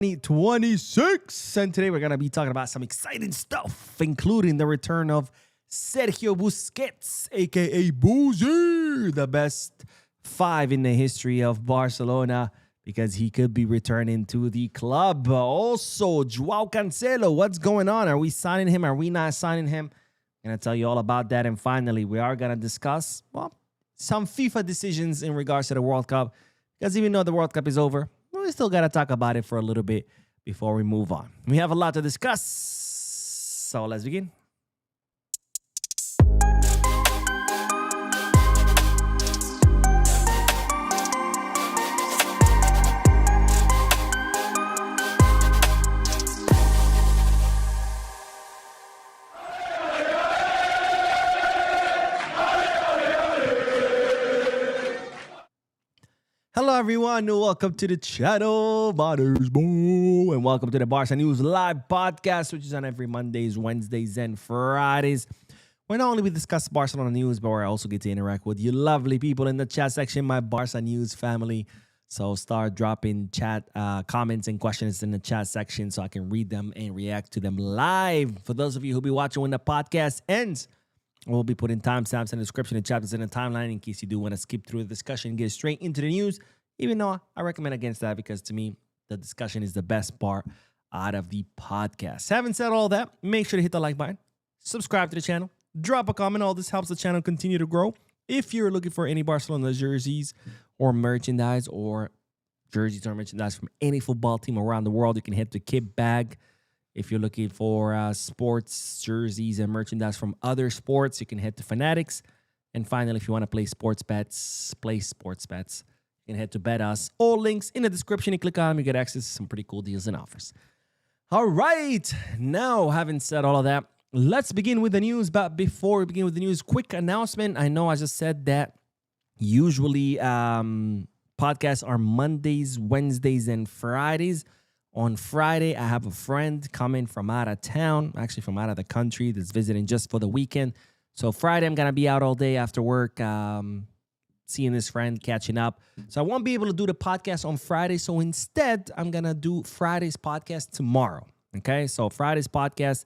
2026. And today we're going to be talking about some exciting stuff, including the return of Sergio Busquets, a.k.a. Boozy, the best five in the history of Barcelona, because he could be returning to the club. Also, Joao Cancelo, what's going on? Are we signing him? Are we not signing him? I'm going to tell you all about that. And finally, we are going to discuss, some FIFA decisions in regards to the World Cup, because even though the World Cup is over, we still got to talk about it for a little bit before we move on. We have a lot to discuss, so let's begin. Hello everyone, welcome to the channel. My name is Bo, and welcome to the Barca News Live podcast, which is on every Mondays, Wednesdays, and Fridays. Where not only we discuss Barcelona news, but we also get to interact with you lovely people in the chat section, my Barca News family. So start dropping chat comments and questions in the chat section so I can read them and react to them live. For those of you who'll be watching when the podcast ends, we'll be putting timestamps in the description and chapters in the timeline in case you do want to skip through the discussion and get straight into the news, even though I recommend against that because to me, the discussion is the best part out of the podcast. Having said all that, make sure to hit the like button, subscribe to the channel, drop a comment. All this helps the channel continue to grow. If you're looking for any Barcelona jerseys or merchandise from any football team around the world, you can head to Kit Bag. If you're looking for sports jerseys and merchandise from other sports, you can head to Fanatics. And finally, if you want to play sports bets, you can head to Bet Us. All links in the description. You click on them, you get access to some pretty cool deals and offers. All right. Now, having said all of that, let's begin with the news. But before we begin with the news, quick announcement. I know I just said that usually podcasts are Mondays, Wednesdays, and Fridays. On Friday, I have a friend coming from out of town, actually from out of the country, that's visiting just for the weekend. So Friday, I'm going to be out all day after work, seeing this friend, catching up. So I won't be able to do the podcast on Friday. So instead, I'm going to do Friday's podcast tomorrow. Okay, so Friday's podcast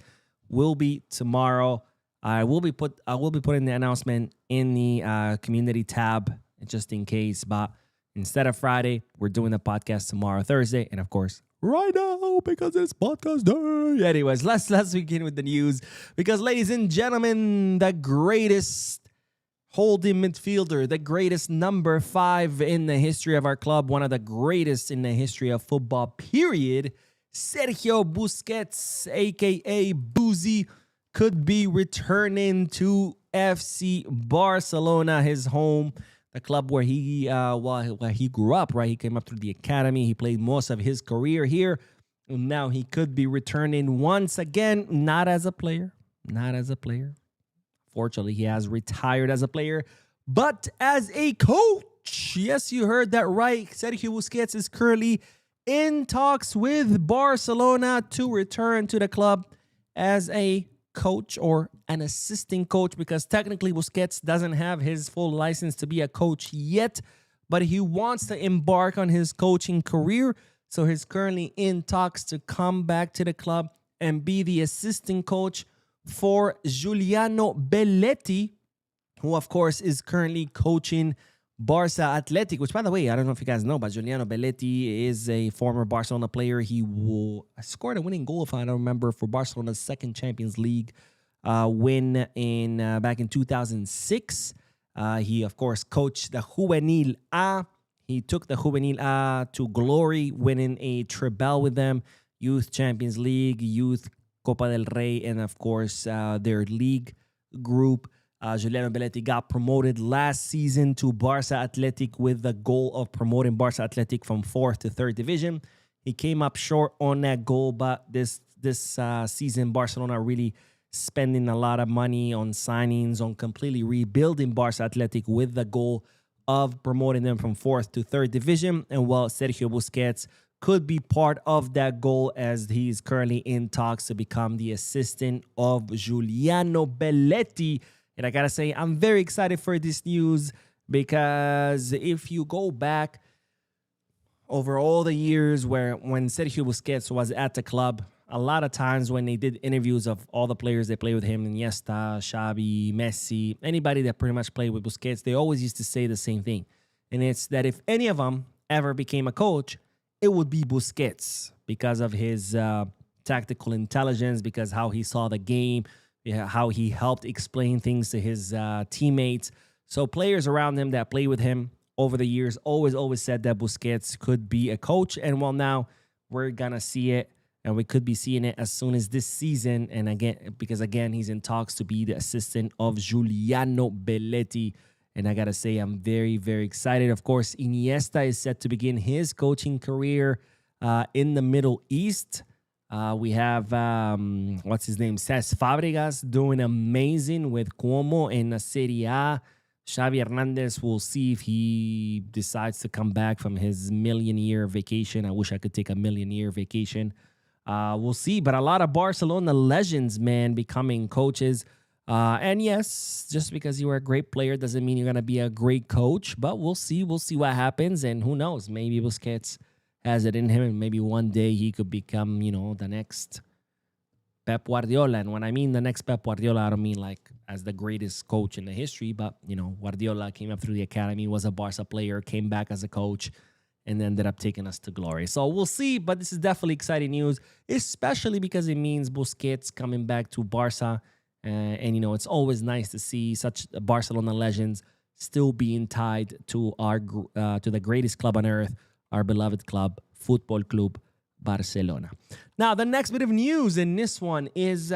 will be tomorrow. I will be putting the announcement in the community tab just in case. But instead of Friday, we're doing the podcast tomorrow, Thursday. And of course, right now, because it's podcast day. Anyways, let's begin with the news. Because, ladies and gentlemen, the greatest holding midfielder, the greatest number 5 in the history of our club, one of the greatest in the history of football, period, Sergio Busquets, a.k.a. Boozy, could be returning to FC Barcelona, his home. The club where he grew up, right? He came up through the academy. He played most of his career here. And now he could be returning once again, not as a player. Fortunately, he has retired as a player, but as a coach. Yes, you heard that right. Sergio Busquets is currently in talks with Barcelona to return to the club as a coach or an assistant coach, because technically Busquets doesn't have his full license to be a coach yet, but he wants to embark on his coaching career. So he's currently in talks to come back to the club and be the assistant coach for Giuliano Belletti, who of course is currently coaching Barca Athletic, which, by the way, I don't know if you guys know, but Giuliano Belletti is a former Barcelona player. He scored a winning goal, if I don't remember, for Barcelona's second Champions League win back in 2006. He, of course, coached the Juvenil A. He took the Juvenil A to glory, winning a treble with them, Youth Champions League, Youth Copa del Rey, and, of course, their league group. Giuliano Belletti got promoted last season to Barca Athletic with the goal of promoting Barca Athletic from 4th to 3rd division. He came up short on that goal, but this season, Barcelona really spending a lot of money on signings, on completely rebuilding Barca Athletic with the goal of promoting them from 4th to 3rd division. And while Sergio Busquets could be part of that goal, as he's currently in talks to become the assistant of Giuliano Belletti. And I got to say, I'm very excited for this news because if you go back over all the years when Sergio Busquets was at the club, a lot of times when they did interviews of all the players that played with him, Iniesta, Xavi, Messi, anybody that pretty much played with Busquets, they always used to say the same thing. And it's that if any of them ever became a coach, it would be Busquets because of his tactical intelligence, because how he saw the game, how he helped explain things to his teammates. So players around him that played with him over the years always said that Busquets could be a coach. And well, now we're going to see it. And we could be seeing it as soon as this season. And again, because again, he's in talks to be the assistant of Giuliano Belletti. And I got to say, I'm very, very excited. Of course, Iniesta is set to begin his coaching career in the Middle East. We have, what's his name? Cesc Fabregas doing amazing with Como in the Serie A. Xavi Hernandez, we'll see if he decides to come back from his million-year vacation. I wish I could take a million-year vacation. We'll see. But a lot of Barcelona legends, man, becoming coaches. And yes, just because you were a great player doesn't mean you're going to be a great coach. But we'll see. We'll see what happens. And who knows? Maybe Busquets has it in him. And maybe one day he could become, the next Pep Guardiola. And when I mean the next Pep Guardiola, I don't mean like as the greatest coach in the history. But, Guardiola came up through the academy, was a Barca player, came back as a coach, and ended up taking us to glory. So we'll see, but this is definitely exciting news, especially because it means Busquets coming back to Barca. And it's always nice to see such Barcelona legends still being tied to to the greatest club on earth, our beloved club, Football Club Barcelona. Now, the next bit of news in this one is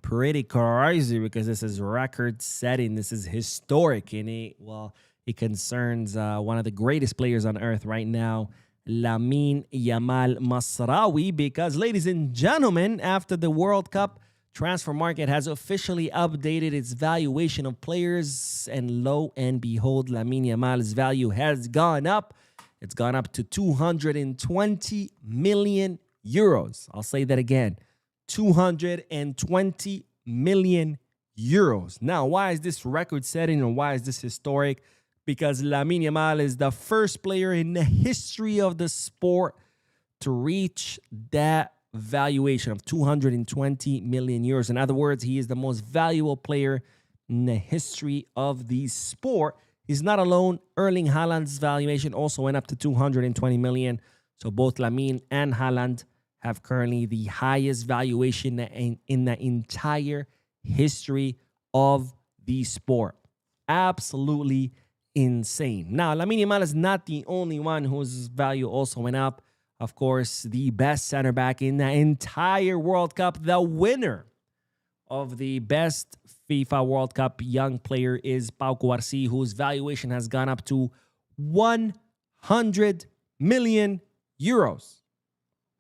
pretty crazy because this is record-setting. This is historic, and it concerns one of the greatest players on earth right now, Lamine Yamal Masraoui, because, ladies and gentlemen, after the World Cup, transfer market has officially updated its valuation of players, and lo and behold, Lamine Yamal's value has gone up. It's gone up to 220 million euros. I'll say that again, 220 million euros. Now, why is this record-setting and why is this historic? Because Lamine Yamal is the first player in the history of the sport to reach that valuation of 220 million euros. In other words, he is the most valuable player in the history of the sport. He's not alone. Erling Haaland's valuation also went up to 220 million. So both Lamine and Haaland have currently the highest valuation in the entire history of the sport. Absolutely insane. Now, Lamine Yamal is not the only one whose value also went up. Of course, the best center back in the entire World Cup, the winner of the best FIFA World Cup young player is Cubarsi, whose valuation has gone up to 100 million euros.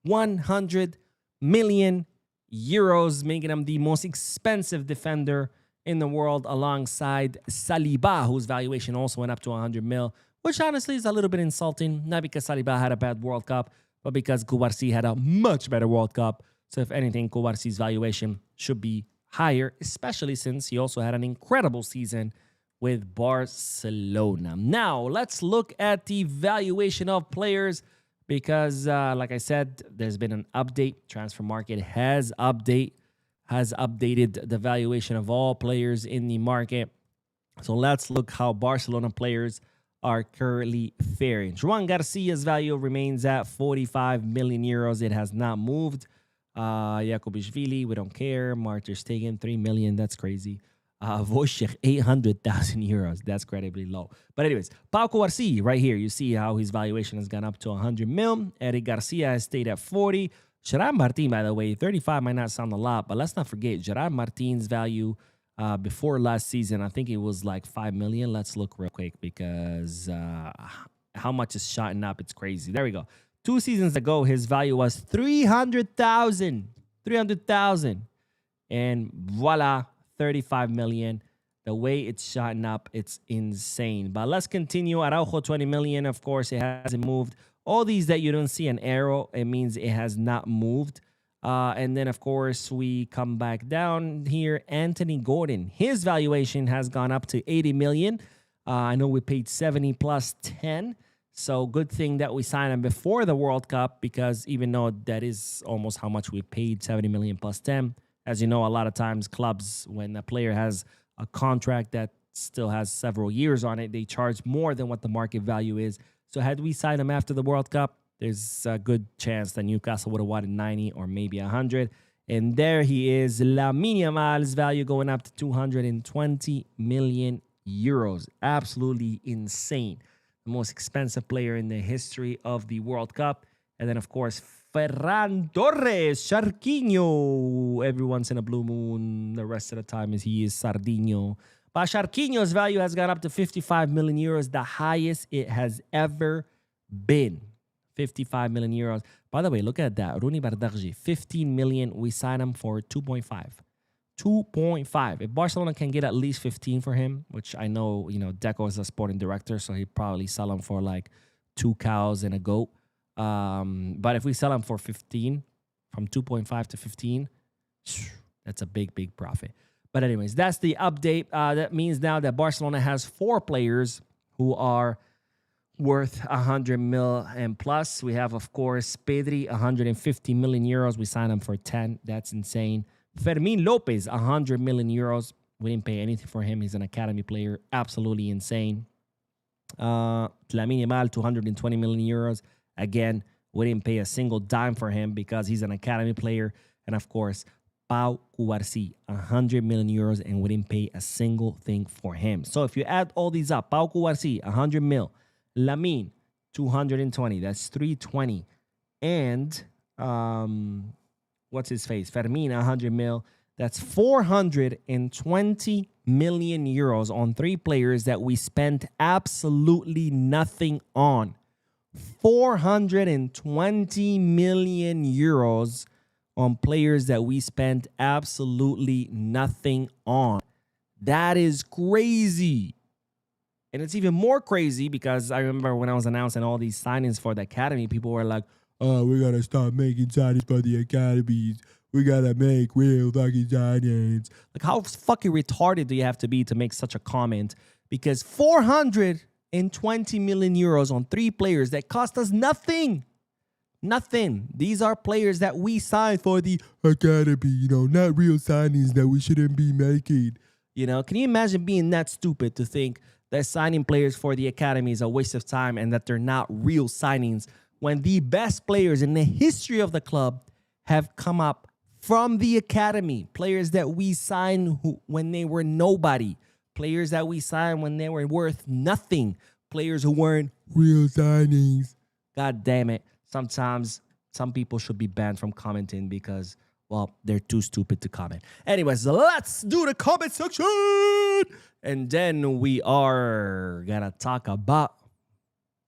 100 million euros, making him the most expensive defender in the world, alongside Saliba, whose valuation also went up to 100 mil, which honestly is a little bit insulting, not because Saliba had a bad World Cup, but because Cubarsi had a much better World Cup. So if anything, Cubarsi's valuation should be higher, especially since he also had an incredible season with Barcelona. Now, let's look at the valuation of players because, like I said, there's been an update. Transfer market has updated the valuation of all players in the market. So let's look how Barcelona players are currently faring. Joao Garcia's value remains at 45 million euros. It has not moved. Jakubishvili, we don't care. Martyr Stegen, 3 million. That's crazy. Wojciech, 800,000 euros. That's incredibly low. But anyways, Pau Cubarsi, right here, you see how his valuation has gone up to 100 mil. Eric Garcia has stayed at 40. Gerard Martin, by the way, 35 might not sound a lot, but let's not forget Gerard Martin's value before last season, I think it was like 5 million. Let's look real quick because how much is shotting up? It's crazy. There we go. 2 seasons ago, his value was 300,000. 300,000. And voila, 35 million. The way it's shotting up, it's insane. But let's continue. Araujo, 20 million. Of course, it hasn't moved. All these that you don't see an arrow, it means it has not moved. And then, of course, we come back down here. Anthony Gordon, his valuation has gone up to 80 million. I know we paid 70 plus 10. So good thing that we signed him before the World Cup, because even though that is almost how much we paid, 70 million plus 10. As you know, a lot of times clubs, when a player has a contract that still has several years on it, they charge more than what the market value is. So had we signed him after the World Cup, there's a good chance that Newcastle would have wanted 90 or maybe 100. And there he is, Lamine Yamal's value going up to 220 million euros. Absolutely insane. The most expensive player in the history of the World Cup. And then, of course, Ferran Torres, Sharquinho. Every once in a blue moon, the rest of the time he is Sardinho. But Sharquinho's value has gone up to 55 million euros, the highest it has ever been. 55 million euros. By the way, look at that. Rooney Bardarji, 15 million. We signed him for 2.5. 2.5. If Barcelona can get at least 15 for him, which I know, Deco is a sporting director, so he'd probably sell him for like 2 cows and a goat. But if we sell him for 15, from 2.5 to 15, that's a big, big profit. But anyways, that's the update. That means now that Barcelona has 4 players who are worth 100 mil and plus. We have, of course, Pedri, 150 million euros. We signed him for 10. That's insane. Fermin Lopez, 100 million euros. We didn't pay anything for him. He's an academy player. Absolutely insane. Lamine Yamal, 220 million euros. Again, we didn't pay a single dime for him because he's an academy player. And of course, Pau Cubarsi, 100 million euros, and we didn't pay a single thing for him. So if you add all these up, Pau Cubarsi, 100 mil. Lamine, 220. That's 320. And what's his face? Fermin, 100 mil. That's 420 million euros on 3 players that we spent absolutely nothing on. 420 million euros on players that we spent absolutely nothing on. That is crazy. And it's even more crazy because I remember when I was announcing all these signings for the academy, people were like, oh, we got to start making signings for the academies. We got to make real fucking signings. Like, how fucking retarded do you have to be to make such a comment? Because 420 million euros on 3 players that cost us nothing. Nothing. These are players that we signed for the academy, not real signings that we shouldn't be making. Can you imagine being that stupid to think that signing players for the academy is a waste of time and that they're not real signings when the best players in the history of the club have come up from the academy? Players that we signed when they were nobody. Players that we signed when they were worth nothing. Players who weren't real signings. God damn it. Sometimes some people should be banned from commenting because, well, they're too stupid to comment. Anyways, let's do the comment section. And then we are going to talk about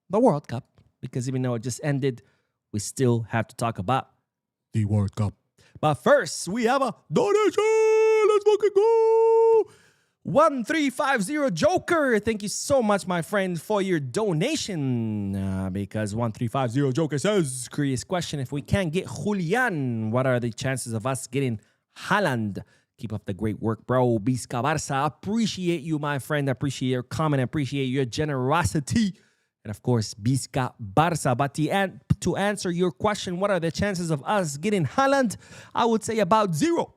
the World Cup. Because even though it just ended, we still have to talk about the World Cup. But first, we have a donation. Let's fucking go. 1350 Joker. Thank you so much, my friend, for your donation. Because 1350 Joker says, curious question, if we can't get Julian, what are the chances of us getting Haaland? Keep up the great work, bro. Busquets, Barca. Appreciate you, my friend. Appreciate your comment. Appreciate your generosity. And of course, Busquets, Barca. But to answer your question, what are the chances of us getting Haaland? I would say about 0.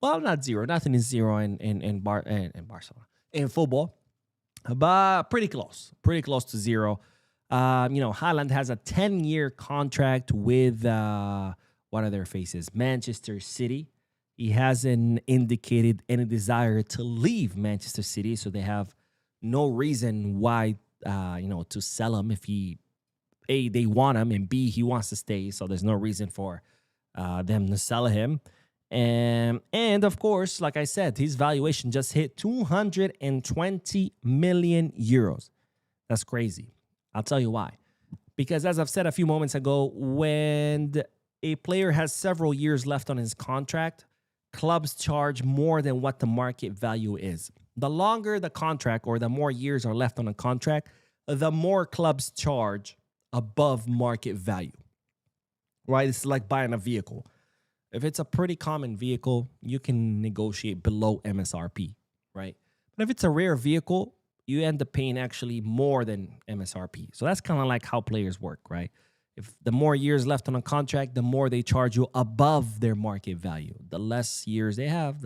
Well, not 0. Nothing is 0 in Barcelona. In football. But pretty close. Pretty close to 0. Haaland has a 10-year contract with, what are their faces? Manchester City. He hasn't indicated any desire to leave Manchester City, so they have no reason why, to sell him if A, they want him, and B, he wants to stay, so there's no reason for them to sell him. And of course, like I said, his valuation just hit 220 million euros. That's crazy. I'll tell you why. Because as I've said a few moments ago, when a player has several years left on his contract, clubs charge more than what the market value is. The longer the contract or the more years are left on a contract, the more clubs charge above market value. Right? It's like buying a vehicle. If it's a pretty common vehicle, you can negotiate below MSRP, right? But if it's a rare vehicle, you end up paying actually more than MSRP. So that's kind of like how players work, right? If the more years left on a contract, the more they charge you above their market value. The less years they have,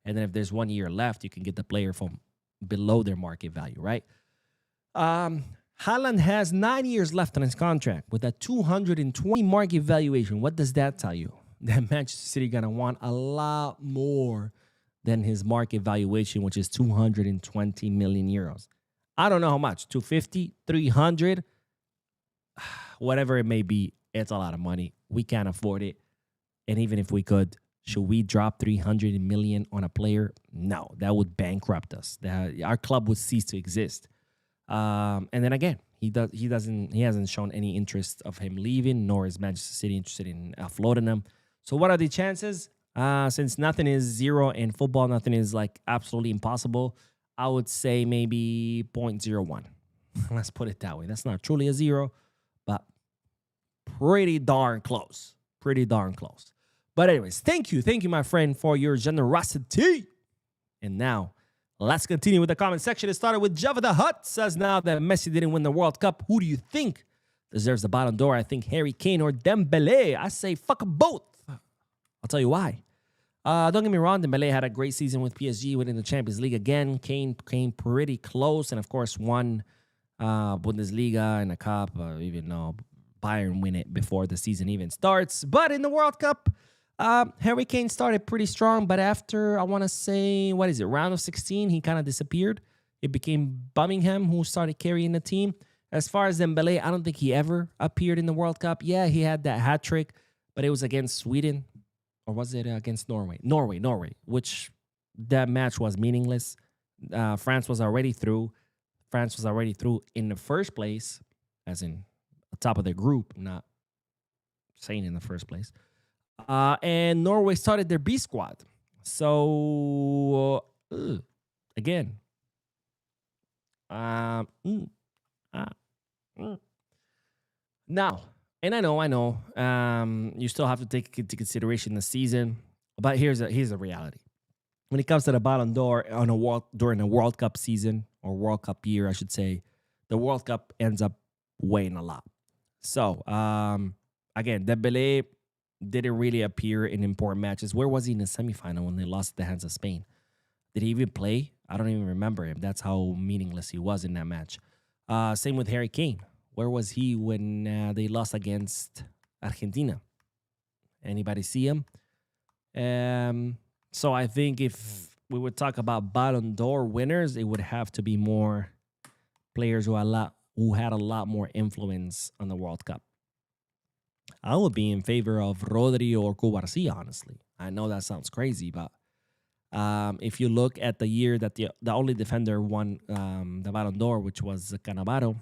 and then if there's 1 year left, you can get the player from below their market value, right? Haaland has 9 years left on his contract with a 220 market valuation. What does that tell you? That Manchester City gonna want a lot more than his market valuation, which is 220 million euros. I don't know how much, 250, 300, whatever it may be. It's a lot of money. We can't afford it. And even if we could, should we drop 300 million on a player? No, that would bankrupt us. Our club would cease to exist. And then again, he hasn't shown any interest of him leaving, nor is Manchester City interested in offloading him. So what are the chances? Since nothing is zero in football, nothing is like absolutely impossible, I would say maybe 0.01. Let's put it that way. That's not truly a zero, but pretty darn close. Pretty darn close. But anyways, thank you, my friend, for your generosity. And now, let's continue with the comment section. It started with Java the Hut. Says now that Messi didn't win the World Cup, who do you think deserves the Ballon d'Or? I think Harry Kane or Dembele. I say fuck 'em both. I'll tell you why. Don't get me wrong, Dembele had a great season with PSG, winning the Champions League again. Kane came pretty close and, of course, won Bundesliga and a cup, even though Bayern win it before the season even starts. But in the World Cup, Harry Kane started pretty strong, but after, I want to say, round of 16, he kind of disappeared. It became Birmingham who started carrying the team. As far as Dembele, I don't think he ever appeared in the World Cup. Yeah, he had that hat trick, but it was against Sweden. Or was it against Norway? Norway, which that match was meaningless. France was already through. France was already through in the first place, as in top of the group, not saying in the first place. And Norway started their B squad. So, again. Now, and I know, you still have to take into consideration the season, but here's a reality. When it comes to the Ballon d'Or during a World Cup season, or World Cup year, I should say, the World Cup ends up weighing a lot. So, again, Dembele didn't really appear in important matches. Where was he in the semifinal when they lost at the hands of Spain? Did he even play? I don't even remember him. That's how meaningless he was in that match. Same with Harry Kane. Where was he when they lost against Argentina? Anybody see him? So I think if we would talk about Ballon d'Or winners, it would have to be more players who had a lot more influence on the World Cup. I would be in favor of Rodri or Cubarsi, honestly. I know that sounds crazy, but if you look at the year that the only defender won the Ballon d'Or, which was Cannavaro,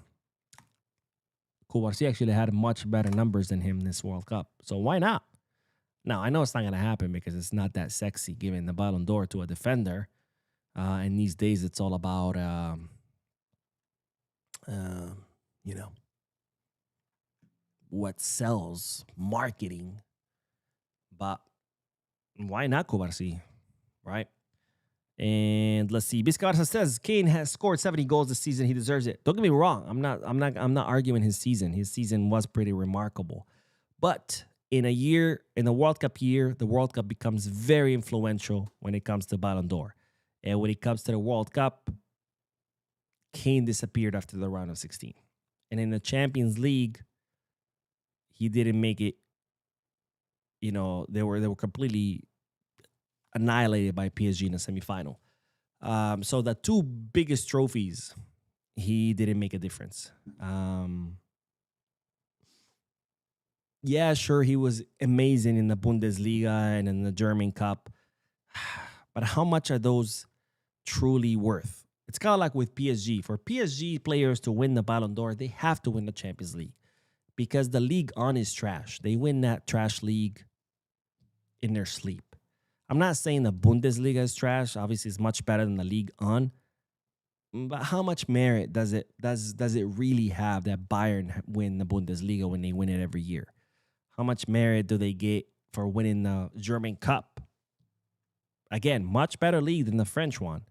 Cubarsi actually had much better numbers than him this World Cup. So why not? Now, I know it's not going to happen because it's not that sexy giving the Ballon d'Or to a defender. And these days, it's all about, what sells, marketing. But why not Cubarsi, right? And let's see. Busquets says Kane has scored 70 goals this season. He deserves it. Don't get me wrong. I'm not arguing his season. His season was pretty remarkable. But in the World Cup year, the World Cup becomes very influential when it comes to Ballon d'Or. And when it comes to the World Cup, Kane disappeared after the round of 16. And in the Champions League, he didn't make it. They were completely annihilated by PSG in the semifinal. So the two biggest trophies, he didn't make a difference. Yeah, sure, he was amazing in the Bundesliga and in the German Cup. But how much are those truly worth? It's kind of like with PSG. For PSG players to win the Ballon d'Or, they have to win the Champions League because the League On is trash. They win that trash league in their sleep. I'm not saying the Bundesliga is trash. Obviously, it's much better than the League On. But how much merit does it really have that Bayern win the Bundesliga when they win it every year? How much merit do they get for winning the German Cup? Again, much better league than the French one.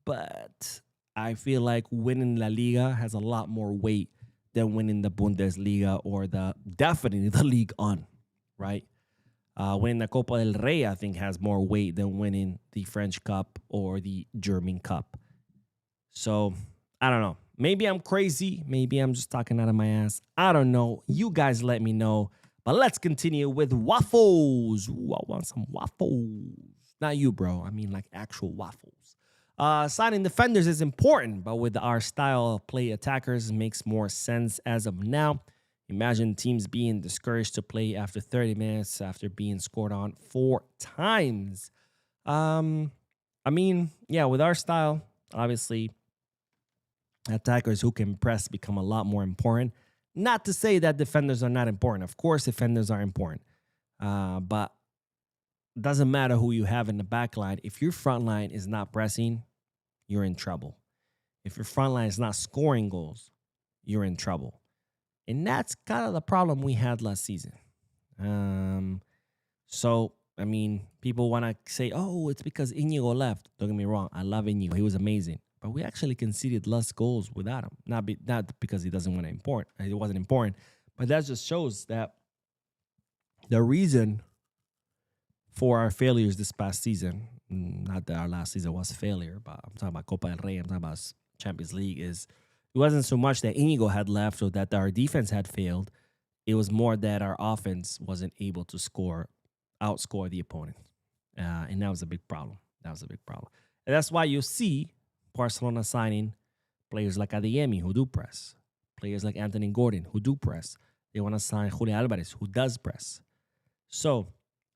But I feel like winning La Liga has a lot more weight than winning the Bundesliga or definitely the League On, right? Winning the Copa del Rey, I think, has more weight than winning the French Cup or the German Cup. So I don't know. Maybe I'm crazy. Maybe I'm just talking out of my ass. I don't know. You guys let me know. But let's continue with waffles. Ooh, I want some waffles. Not you, bro. I mean like actual waffles. Signing defenders is important, but with our style of play, attackers makes more sense as of now. Imagine teams being discouraged to play after 30 minutes after being scored on 4 times. I mean, yeah, with our style, obviously, attackers who can press become a lot more important. Not to say that defenders are not important. Of course, defenders are important. But doesn't matter who you have in the back line. If your front line is not pressing, you're in trouble. If your front line is not scoring goals, you're in trouble. And that's kind of the problem we had last season. So, I mean, people want to say, oh, it's because Inigo left. Don't get me wrong. I love Inigo. He was amazing. But we actually conceded less goals without him. Not because he doesn't want to important. It wasn't important. But that just shows that the reason for our failures this past season, not that our last season was a failure, but I'm talking about Copa del Rey, I'm talking about Champions League, is it wasn't so much that Inigo had left or that our defense had failed. It was more that our offense wasn't able to outscore the opponent. And that was a big problem. And that's why you see Barcelona signing players like Adeyemi, who do press. Players like Anthony Gordon, who do press. They want to sign Julian Alvarez, who does press. So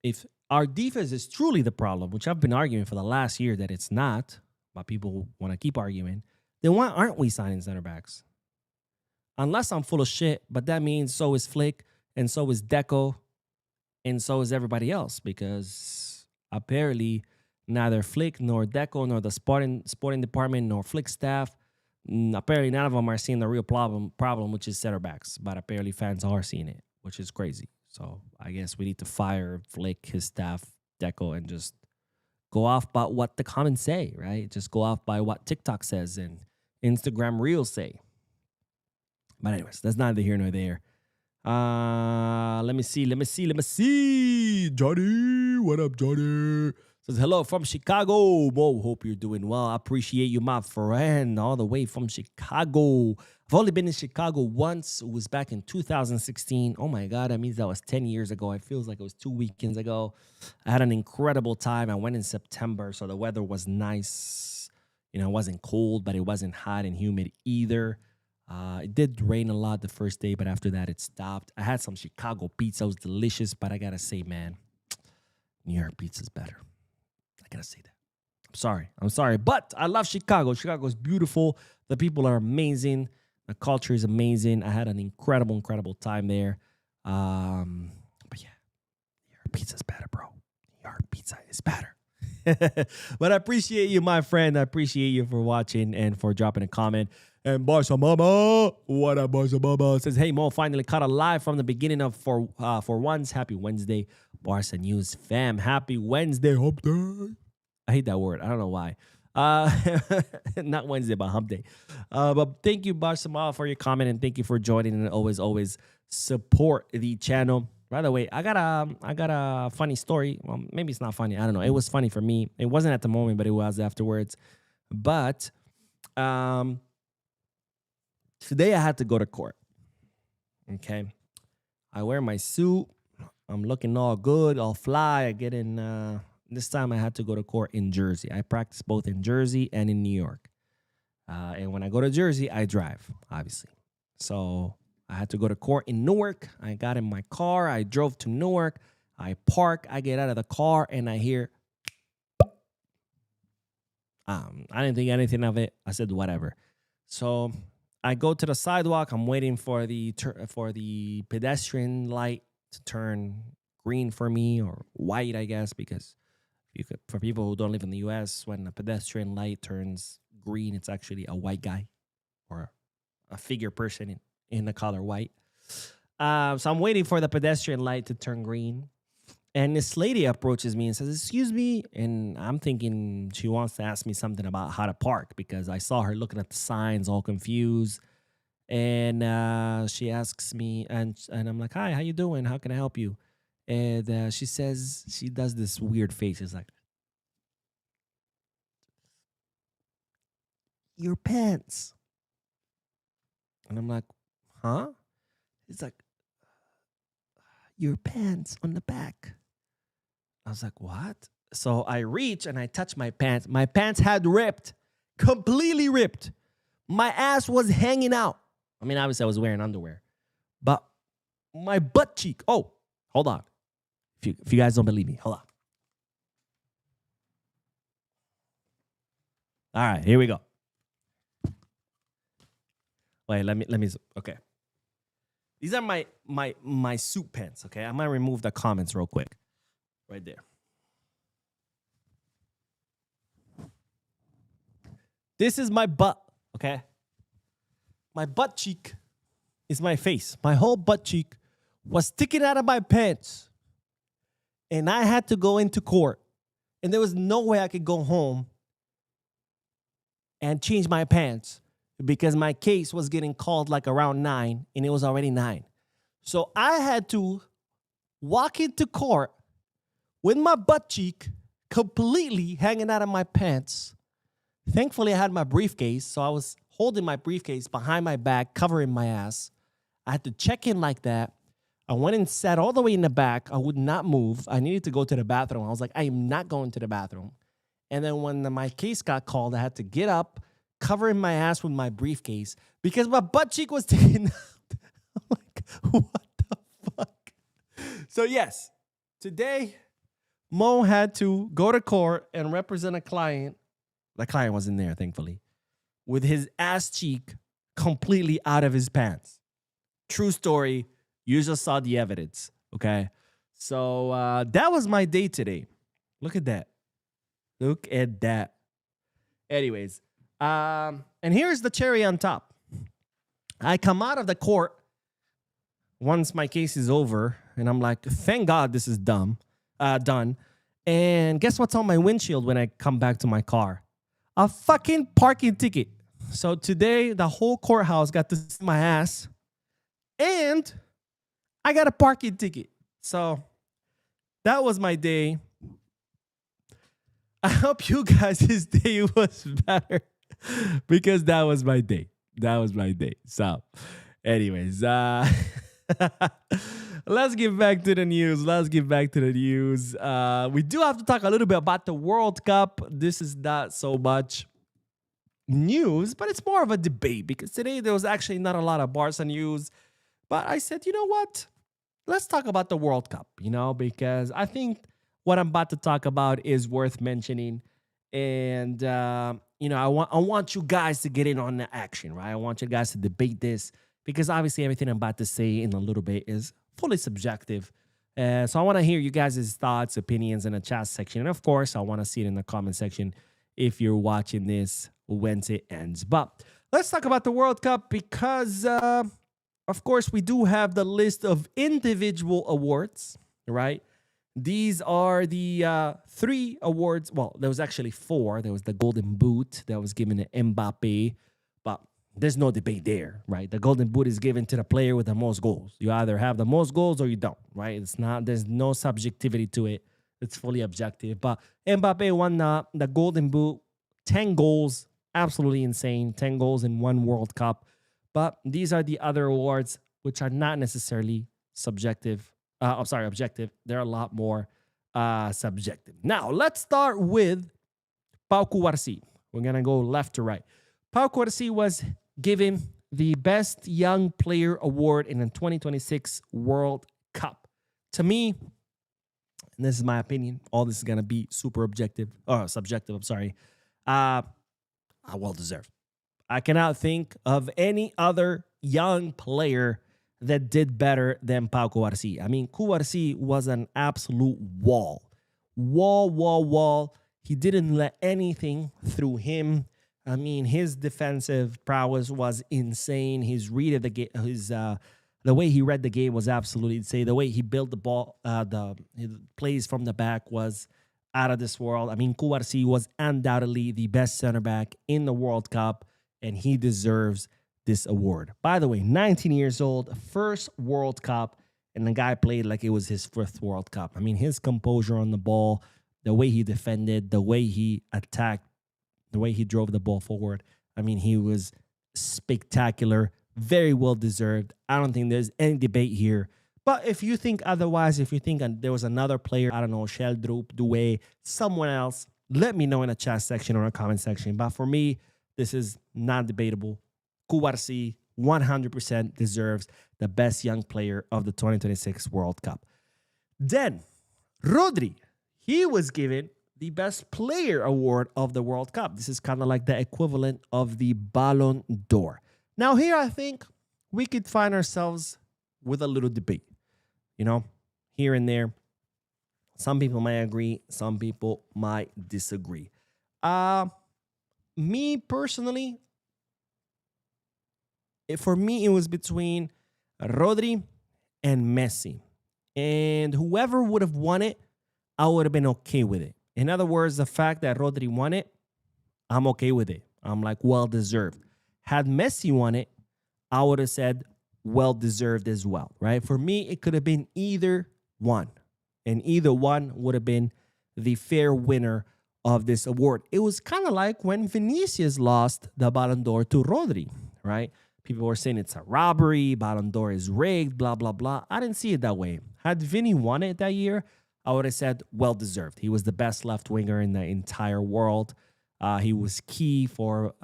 if our defense is truly the problem, which I've been arguing for the last year that it's not, but people want to keep arguing, then why aren't we signing center backs? Unless I'm full of shit, but that means so is Flick, and so is Deco, and so is everybody else, because apparently neither Flick nor Deco nor the sporting department nor Flick staff, apparently none of them are seeing the real problem, which is center backs. But apparently fans are seeing it, which is crazy. So I guess we need to fire Flick, his staff, Deco, and just go off by what the comments say, right? Just go off by what TikTok says and Instagram Reels say. But anyways, that's neither here nor there. Let me see. Johnny, what up, Johnny? Says hello from Chicago. Mo, hope you're doing well. I appreciate you, my friend, all the way from Chicago. I've only been in Chicago once. It was back in 2016. Oh my God, that means that was 10 years ago. It feels like it was 2 weekends ago. I had an incredible time. I went in September, so the weather was nice. You know, it wasn't cold, but it wasn't hot and humid either. It did rain a lot the first day, but after that, it stopped. I had some Chicago pizza. It was delicious, but I got to say, man, New York pizza's better. I got to say that. I'm sorry, but I love Chicago. Chicago's beautiful. The people are amazing. The culture is amazing. I had an incredible time there. But yeah, New York pizza's better, bro. New York pizza is better. But I appreciate you, my friend. I appreciate you for watching and for dropping a comment. And Barca Mama, what up, Barca Mama? Says, hey, Mo, finally caught a live from the beginning of For Once. Happy Wednesday, Barca News fam. Happy Wednesday, hump day. I hate that word. I don't know why. Not Wednesday, but hump day. But thank you, Barca Mama, for your comment, and thank you for joining, and always support the channel. By the way, I got a funny story. Well, maybe it's not funny. I don't know. It was funny for me. It wasn't at the moment, but it was afterwards. But today I had to go to court. Okay. I wear my suit. I'm looking all good, all fly. I get in. This time I had to go to court in Jersey. I practice both in Jersey and in New York. And when I go to Jersey, I drive, obviously. So I had to go to court in Newark. I got in my car. I drove to Newark. I park. I get out of the car, and I hear, I didn't think anything of it. I said, whatever. So I go to the sidewalk. I'm waiting for the pedestrian light to turn green for me, or white, I guess, because for people who don't live in the U.S., when a pedestrian light turns green, it's actually a white guy or a figure person in the color white. So I'm waiting for the pedestrian light to turn green. And this lady approaches me and says, "Excuse me." And I'm thinking she wants to ask me something about how to park because I saw her looking at the signs all confused. And she asks me, and I'm like, "Hi, how you doing? How can I help you?" And she says, she does this weird face. It's like, "Your pants." And I'm like, "Huh?" It's like, "Your pants on the back." I was like, "What?" So I reach and I touch my pants. My pants had ripped, completely ripped. My ass was hanging out. I mean, obviously I was wearing underwear, but my butt cheek. Oh, hold on. If you guys don't believe me, hold on. All right, here we go. Wait, let me. Okay, these are my suit pants. Okay, I'm gonna remove the comments real quick, right there. This is my butt. Okay, my butt cheek is my face. My whole butt cheek was sticking out of my pants, and I had to go into court, and there was no way I could go home and change my pants because my case was getting called like around 9 and it was already 9. So I had to walk into court with my butt cheek completely hanging out of my pants. Thankfully, I had my briefcase, so I was holding my briefcase behind my back, covering my ass. I had to check in like that. I went and sat all the way in the back. I would not move. I needed to go to the bathroom. I was like, I am not going to the bathroom. And then when my case got called, I had to get up, covering my ass with my briefcase because my butt cheek was taken out. I'm like, what the fuck? So yes, today, Mo had to go to court and represent a client. The client wasn't there, thankfully, with his ass cheek completely out of his pants. True story. You just saw the evidence, okay? So that was my day today. Look at that. Look at that. Anyways, and here's the cherry on top. I come out of the court once my case is over, and I'm like, thank God this is done. And guess what's on my windshield when I come back to my car? A fucking parking ticket. So today, the whole courthouse got to see my ass, and I got a parking ticket. So that was my day. I hope you guys' day was better because that was my day. That was my day. So, anyways, let's get back to the news. We do have to talk a little bit about the World Cup. This is not so much news, but it's more of a debate because today there was actually not a lot of Barca news. But I said, you know what? Let's talk about the World Cup, because I think what I'm about to talk about is worth mentioning. And, I want you guys to get in on the action, right? I want you guys to debate this because obviously everything I'm about to say in a little bit is fully subjective. So I want to hear you guys' thoughts, opinions in the chat section. And of course, I want to see it in the comment section if you're watching this once it ends. But let's talk about the World Cup because, of course, we do have the list of individual awards, right? These are the 3 awards. Well, there was actually 4. There was the Golden Boot that was given to Mbappe, but there's no debate there, right? The Golden Boot is given to the player with the most goals. You either have the most goals or you don't, right? There's no subjectivity to it. It's fully objective. But Mbappe won the Golden Boot, 10 goals, absolutely insane, 10 goals in one World Cup. But these are the other awards, which are not necessarily objective. They're a lot more subjective. Now, let's start with Pau Cubarsi. We're going to go left to right. Pau Cubarsi was given the Best Young Player Award in the 2026 World Cup. To me, and this is my opinion, all this is going to be subjective, well deserved. I cannot think of any other young player that did better than Pau Cubarsi. I mean, Cubarsi was an absolute wall. He didn't let anything through him. I mean, his defensive prowess was insane. His read of the game, The way he read the game was absolutely insane. The way he built the ball, the plays from the back was out of this world. I mean, Cubarsi was undoubtedly the best center back in the World Cup, and he deserves this award. By the way, 19 years old, first World Cup, and the guy played like it was his fifth World Cup. I mean, his composure on the ball, the way he defended, the way he attacked, the way he drove the ball forward. I mean, he was spectacular, very well deserved. I don't think there's any debate here. But if you think otherwise, if you think there was another player, I don't know, Sheldrup, Doué, someone else, let me know in the chat section or a comment section. But for me, this is not debatable. Cubarsi 100% deserves the best young player of the 2026 World Cup. Then, Rodri, he was given the best player award of the World Cup. This is kind of like the equivalent of the Ballon d'Or. Now here, I think we could find ourselves with a little debate, you know, here and there. Some people might agree. Some people might disagree. Me personally, for me, it was between Rodri and Messi. And whoever would have won it, I would have been okay with it. In other words, the fact that Rodri won it, I'm okay with it. I'm like, well-deserved. Had Messi won it, I would have said well-deserved as well, right? For me, it could have been either one. And either one would have been the fair winner of this award. It was kind of like when Vinicius lost the Ballon d'Or to Rodri, right? People were saying it's a robbery, Ballon d'Or is rigged, blah, blah, blah. I didn't see it that way. Had Vinny won it that year, I would have said well-deserved. He was the best left winger in the entire world. He was key for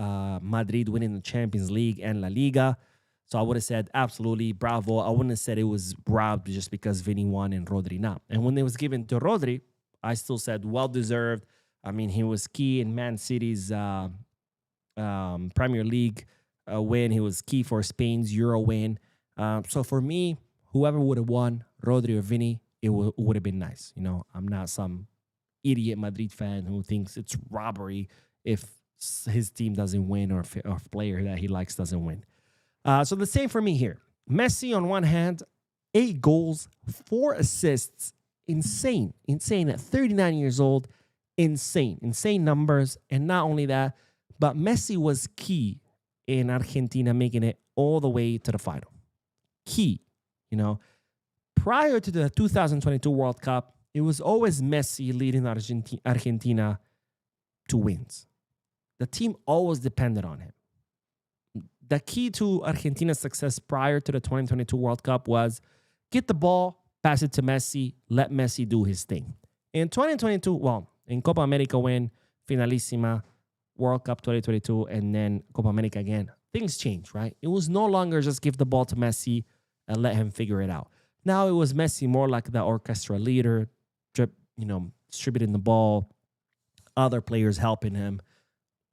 Madrid winning the Champions League and La Liga. So I would have said absolutely bravo. I wouldn't have said it was robbed just because Vinny won and Rodri not. And when it was given to Rodri, I still said well-deserved. I mean, he was key in Man City's Premier League win. He was key for Spain's Euro win. So for me, whoever would have won, Rodri or Vinny, it would have been nice. You know, I'm not some idiot Madrid fan who thinks it's robbery if his team doesn't win or a player that he likes doesn't win. So the same for me here. Messi on one hand, 8 goals, 4 assists. Insane at 39 years old. Insane numbers. And not only that, but Messi was key in Argentina making it all the way to the final. Key, you know. Prior to the 2022 World Cup, it was always Messi leading Argentina to wins. The team always depended on him. The key to Argentina's success prior to the 2022 World Cup was get the ball, pass it to Messi, let Messi do his thing. In 2022, well, in Copa America win, Finalissima, World Cup 2022, and then Copa America again, things changed, right? It was no longer just give the ball to Messi and let him figure it out. Now it was Messi more like the orchestra leader, distributing the ball, other players helping him,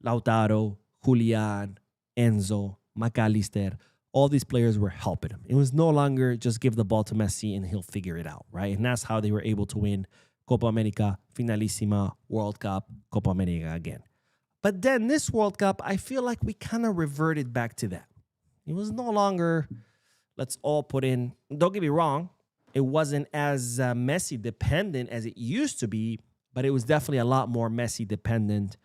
Lautaro, Julian, Enzo, McAllister, all these players were helping him. It was no longer just give the ball to Messi and he'll figure it out, right? And that's how they were able to win Copa America, Finalissima, World Cup, Copa America again. But then this World Cup, I feel like we kind of reverted back to that. It was no longer, let's all put in, don't get me wrong, it wasn't as Messi dependent as it used to be, but it was definitely a lot more Messi dependent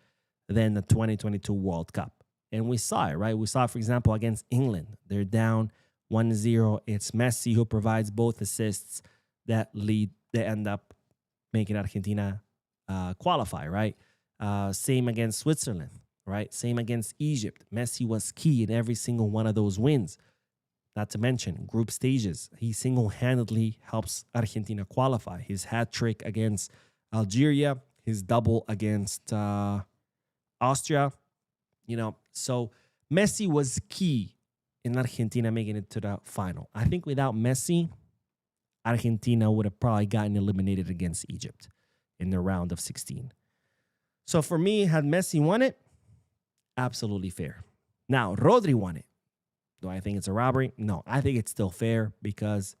than the 2022 World Cup. And we saw it, right? We saw, for example, against England. They're down 1-0. It's Messi who provides both assists that end up making Argentina qualify, right? Same against Switzerland, right? Same against Egypt. Messi was key in every single one of those wins. Not to mention group stages. He single-handedly helps Argentina qualify. His hat trick against Algeria, his double against Austria. So Messi was key in Argentina making it to the final. I think without Messi, Argentina would have probably gotten eliminated against Egypt in the round of 16. So for me, had Messi won it, absolutely fair. Now, Rodri won it. Do I think it's a robbery? No, I think it's still fair because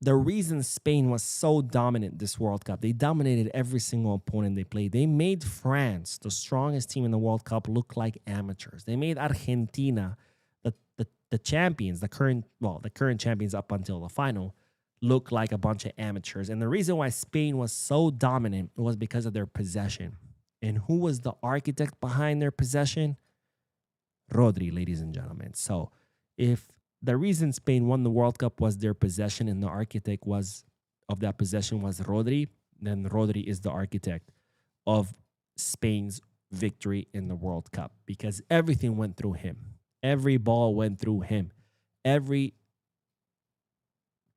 the reason Spain was so dominant this World Cup, they dominated every single opponent they played. They made France, the strongest team in the World Cup, look like amateurs. They made Argentina, the the champions, the current champions up until the final, look like a bunch of amateurs. And the reason why Spain was so dominant was because of their possession. And who was the architect behind their possession? Rodri, ladies and gentlemen. So if the reason Spain won the World Cup was their possession and the architect was of that possession was Rodri, then Rodri is the architect of Spain's victory in the World Cup because everything went through him. Every ball went through him. Every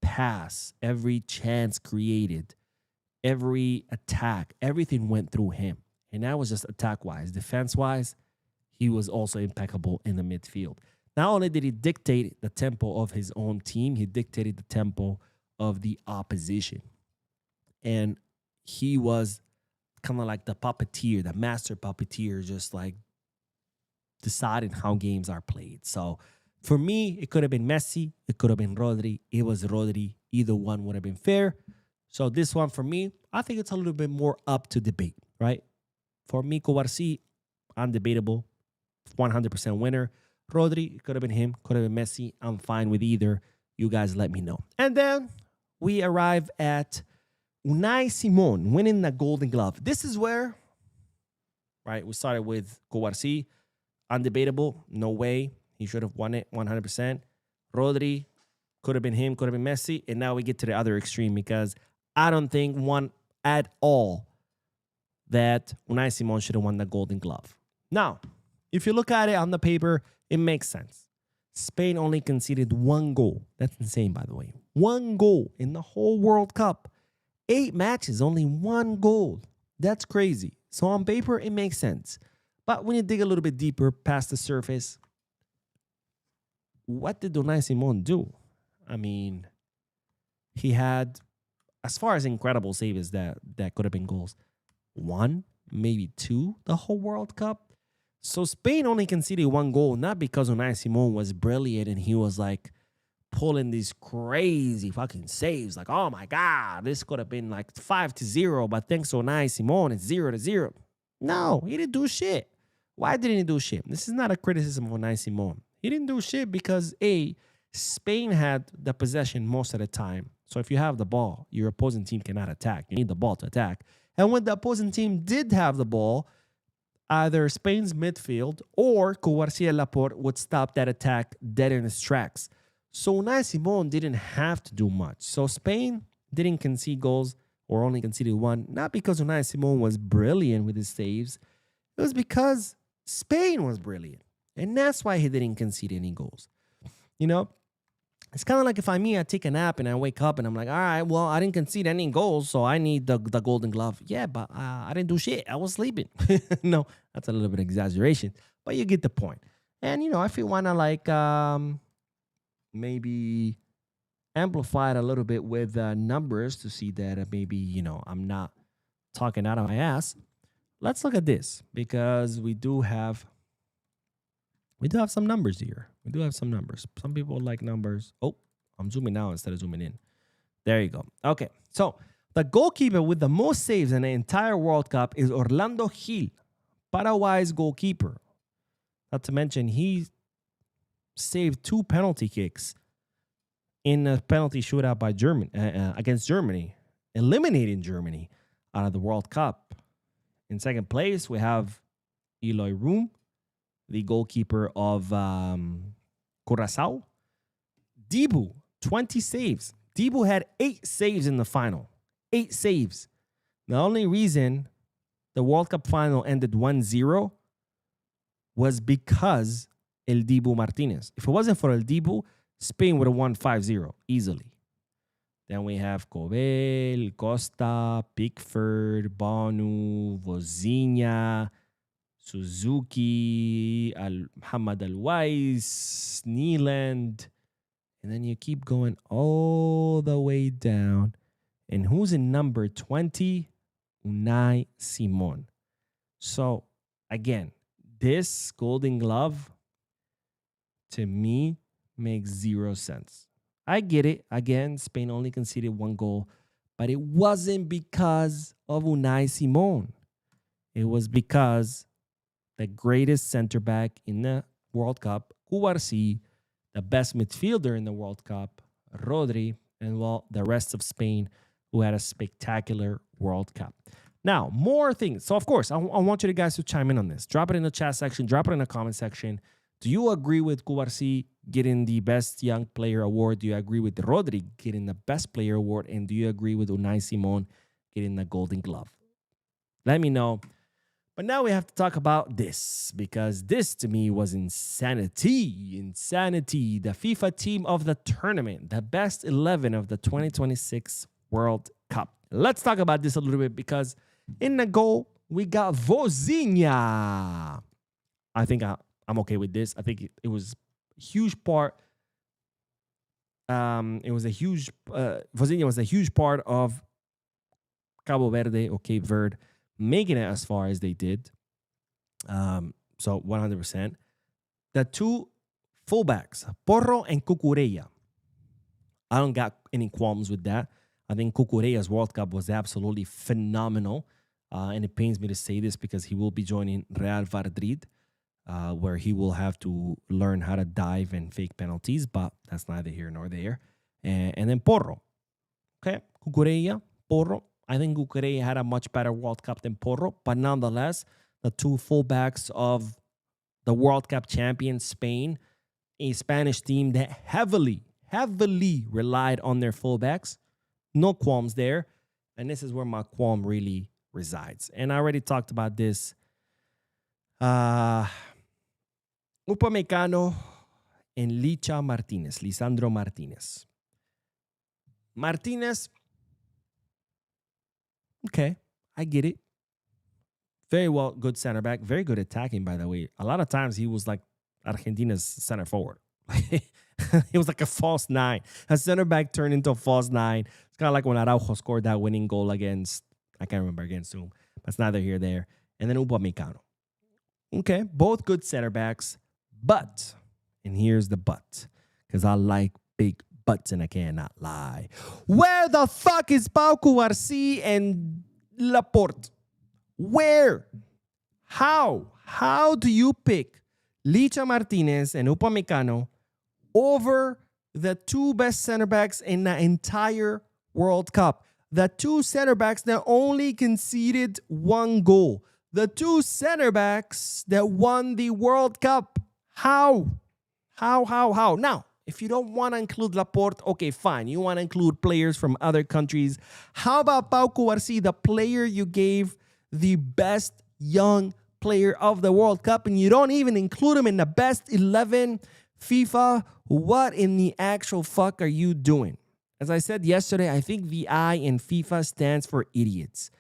pass, every chance created, every attack, everything went through him. And that was just attack-wise. Defense-wise, he was also impeccable in the midfield. Not only did he dictate the tempo of his own team, he dictated the tempo of the opposition. And he was kind of like the puppeteer, the master puppeteer, just like deciding how games are played. So for me, it could have been Messi. It could have been Rodri. It was Rodri. Either one would have been fair. So this one for me, I think it's a little bit more up to debate, right? For me, Cubarsi, undebatable, 100% winner. Rodri, it could have been him, could have been Messi. I'm fine with either. You guys let me know. And then we arrive at Unai Simon winning the Golden Glove. This is where, right, we started with Cubarsi, undebatable, no way. He should have won it 100%. Rodri, could have been him, could have been Messi. And now we get to the other extreme because I don't think one at all that Unai Simon should have won the Golden Glove. Now, if you look at it on the paper, it makes sense. Spain only conceded one goal. That's insane, by the way. One goal in the whole World Cup. 8 matches, only one goal. That's crazy. So on paper, it makes sense. But when you dig a little bit deeper past the surface, what did Unai Simon do? I mean, he had, as far as incredible saves that could have been goals, 1, maybe 2 the whole World Cup. So Spain only conceded 1 goal, not because Unai Simon was brilliant and he was like pulling these crazy fucking saves. Like, oh my God, this could have been like 5-0, but thanks to Unai Simon, it's 0-0. No, he didn't do shit. Why didn't he do shit? This is not a criticism of Unai Simon. He didn't do shit because, A, Spain had the possession most of the time. So if you have the ball, your opposing team cannot attack. You need the ball to attack. And when the opposing team did have the ball, either Spain's midfield or Cubarsi and Laporte would stop that attack dead in its tracks. So Unai Simon didn't have to do much. So Spain didn't concede goals or only conceded 1, not because Unai Simon was brilliant with his saves. It was because Spain was brilliant. And that's why he didn't concede any goals. You know, it's kind of like if I take a nap and I wake up and I'm like, all right, well, I didn't concede any goals, so I need the Golden Glove. Yeah, but I didn't do shit. I was sleeping. No, that's a little bit of exaggeration, but you get the point. And, you know, if you want to like maybe amplify it a little bit with numbers to see that maybe, you know, I'm not talking out of my ass, let's look at this because we do have some numbers here. We do have some numbers. Some people like numbers. Oh, I'm zooming out instead of zooming in. There you go. Okay, so the goalkeeper with the most saves in the entire World Cup is Orlando Gil, Paraguay's goalkeeper. Not to mention, he saved 2 penalty kicks in a penalty shootout by Germany against Germany, eliminating Germany out of the World Cup. In second place, we have Eloy Room, the goalkeeper of Curaçao. Dibu, 20 saves. Dibu had 8 saves in the final. 8 saves. The only reason the World Cup final ended 1-0 was because El Dibu Martinez. If it wasn't for El Dibu, Spain would have won 5-0 easily. Then we have Cobel, Costa, Pickford, Bonu, Vozinha, Suzuki, Muhammad Al-Wais, Neeland. And then you keep going all the way down. And who's in number 20? Unai Simon. So, again, this Golden Glove, to me, makes 0 sense. I get it. Again, Spain only conceded 1 goal. But it wasn't because of Unai Simon. It was because the greatest center back in the World Cup, Cubarsi, the best midfielder in the World Cup, Rodri, and well, the rest of Spain who had a spectacular World Cup. Now, more things. So, of course, I want you guys to chime in on this. Drop it in the chat section. Drop it in the comment section. Do you agree with Cubarsi getting the Best Young Player Award? Do you agree with Rodri getting the Best Player Award? And do you agree with Unai Simon getting the Golden Glove? Let me know. But now we have to talk about this, because this to me was insanity. Insanity. The FIFA team of the tournament, the best 11 of the 2026 World Cup. Let's talk about this a little bit, because in the goal, we got Vozinha. I think I'm okay with this. I think it was a huge part. Vozinha was a huge part of Cabo Verde or Cape Verde making it as far as they did. So 100%. The two fullbacks, Porro and Cucurella. I don't got any qualms with that. I think Cucurella's World Cup was absolutely phenomenal. And it pains me to say this because he will be joining Real Madrid, where he will have to learn how to dive and fake penalties, but that's neither here nor there. And then Porro. Okay, Cucurella, Porro. I think Cucurella had a much better World Cup than Porro, but nonetheless, the two fullbacks of the World Cup champion Spain, a Spanish team that heavily relied on their fullbacks. No qualms there. And this is where my qualm really resides. And I already talked about this. Upamecano and Lisandro Martinez. Martinez, okay, I get it. Very well, good center back. Very good attacking, by the way. A lot of times he was like Argentina's center forward. It was like a false nine. A center back turned into a false nine. It's kind of like when Araujo scored that winning goal against, I can't remember against whom, but it's neither here nor there. And then Upamecano. Okay, both good center backs, but, and here's the but, because I like big butts and I cannot lie. Where the fuck is Pau Cubarsi and Laporte? Where? How? How do you pick Licha Martinez and Upamecano over the two best center backs in the entire World Cup? The two center backs that only conceded one goal. The two center backs that won the World Cup. How? How? Now, if you don't want to include Laporte, okay, fine. You want to include players from other countries. How about Pau Cubarsi, the player you gave the best young player of the World Cup, and you don't even include him in the best 11 FIFA? What in the actual fuck are you doing? As I said yesterday, I think the I in FIFA stands for idiots.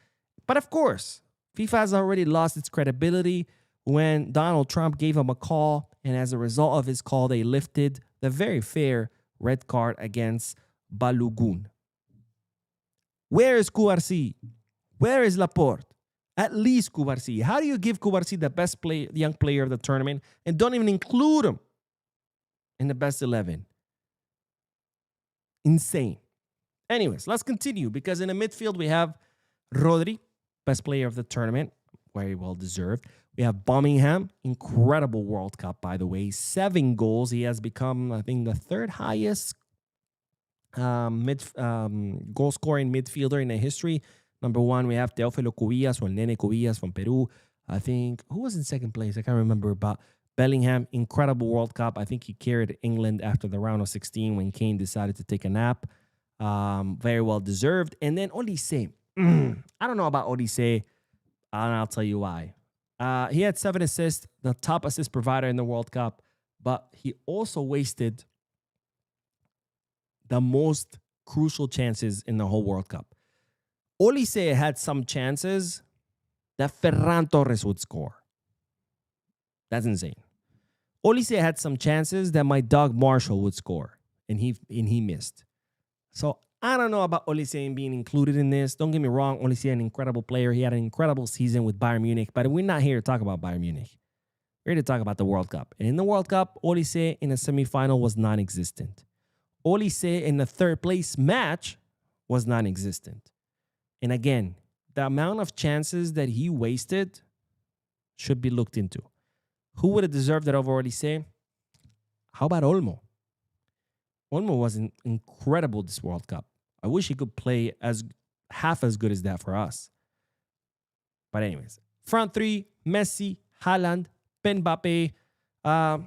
But of course, FIFA has already lost its credibility when Donald Trump gave him a call, and as a result of his call, they lifted the very fair red card against Balogun. Where is Cubarsi? Where is Laporte? At least Cubarsi. How do you give Cubarsi the best young player of the tournament and don't even include him in the best 11? Insane. Anyways, let's continue, because in the midfield we have Rodri, best player of the tournament, very well deserved. We have Birmingham, incredible World Cup, by the way. 7 goals. He has become, I think, the third highest goal-scoring midfielder in the history. Number 1, we have Teófilo Cubillas, or Nene Cubillas from Peru. I think, who was in second place? I can't remember, but Bellingham, incredible World Cup. I think he carried England after the round of 16 when Kane decided to take a nap. Very well deserved. And then Olise. I don't know about Olise, and I'll tell you why. He had 7 assists, the top assist provider in the World Cup, but he also wasted the most crucial chances in the whole World Cup. Olise had some chances that Ferran Torres would score. That's insane. Olise had some chances that my dog Marshall would score, and he missed. So I don't know about Olise being included in this. Don't get me wrong, Olise an incredible player. He had an incredible season with Bayern Munich, but we're not here to talk about Bayern Munich. We're here to talk about the World Cup. And in the World Cup, Olise in the semifinal was non-existent. Olise in the third place match was non-existent. And again, the amount of chances that he wasted should be looked into. Who would have deserved it over Olise? How about Olmo? Olmo was incredible this World Cup. I wish he could play as half as good as that for us. But anyways, front three, Messi, Haaland, Mbappe. I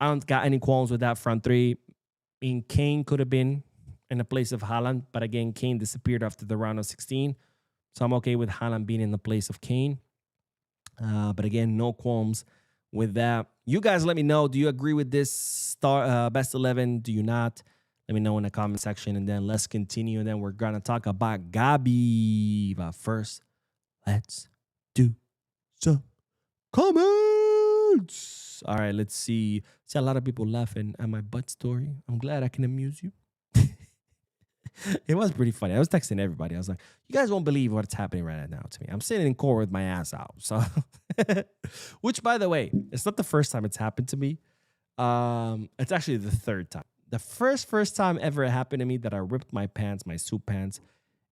don't got any qualms with that front three. I mean, Kane could have been in the place of Haaland, but again, Kane disappeared after the round of 16. So I'm okay with Haaland being in the place of Kane. But again, no qualms with that. You guys let me know. Do you agree with this best 11? Do you not? Let me know in the comment section, and then let's continue. And then we're going to talk about Gabi. But first, let's do some comments. All right, let's see. See a lot of people laughing at my butt story. I'm glad I can amuse you. It was pretty funny. I was texting everybody. I was like, you guys won't believe what's happening right now to me. I'm sitting in court with my ass out. So, which, by the way, it's not the first time it's happened to me. It's actually the third time. The first time ever it happened to me that I ripped my pants, my suit pants,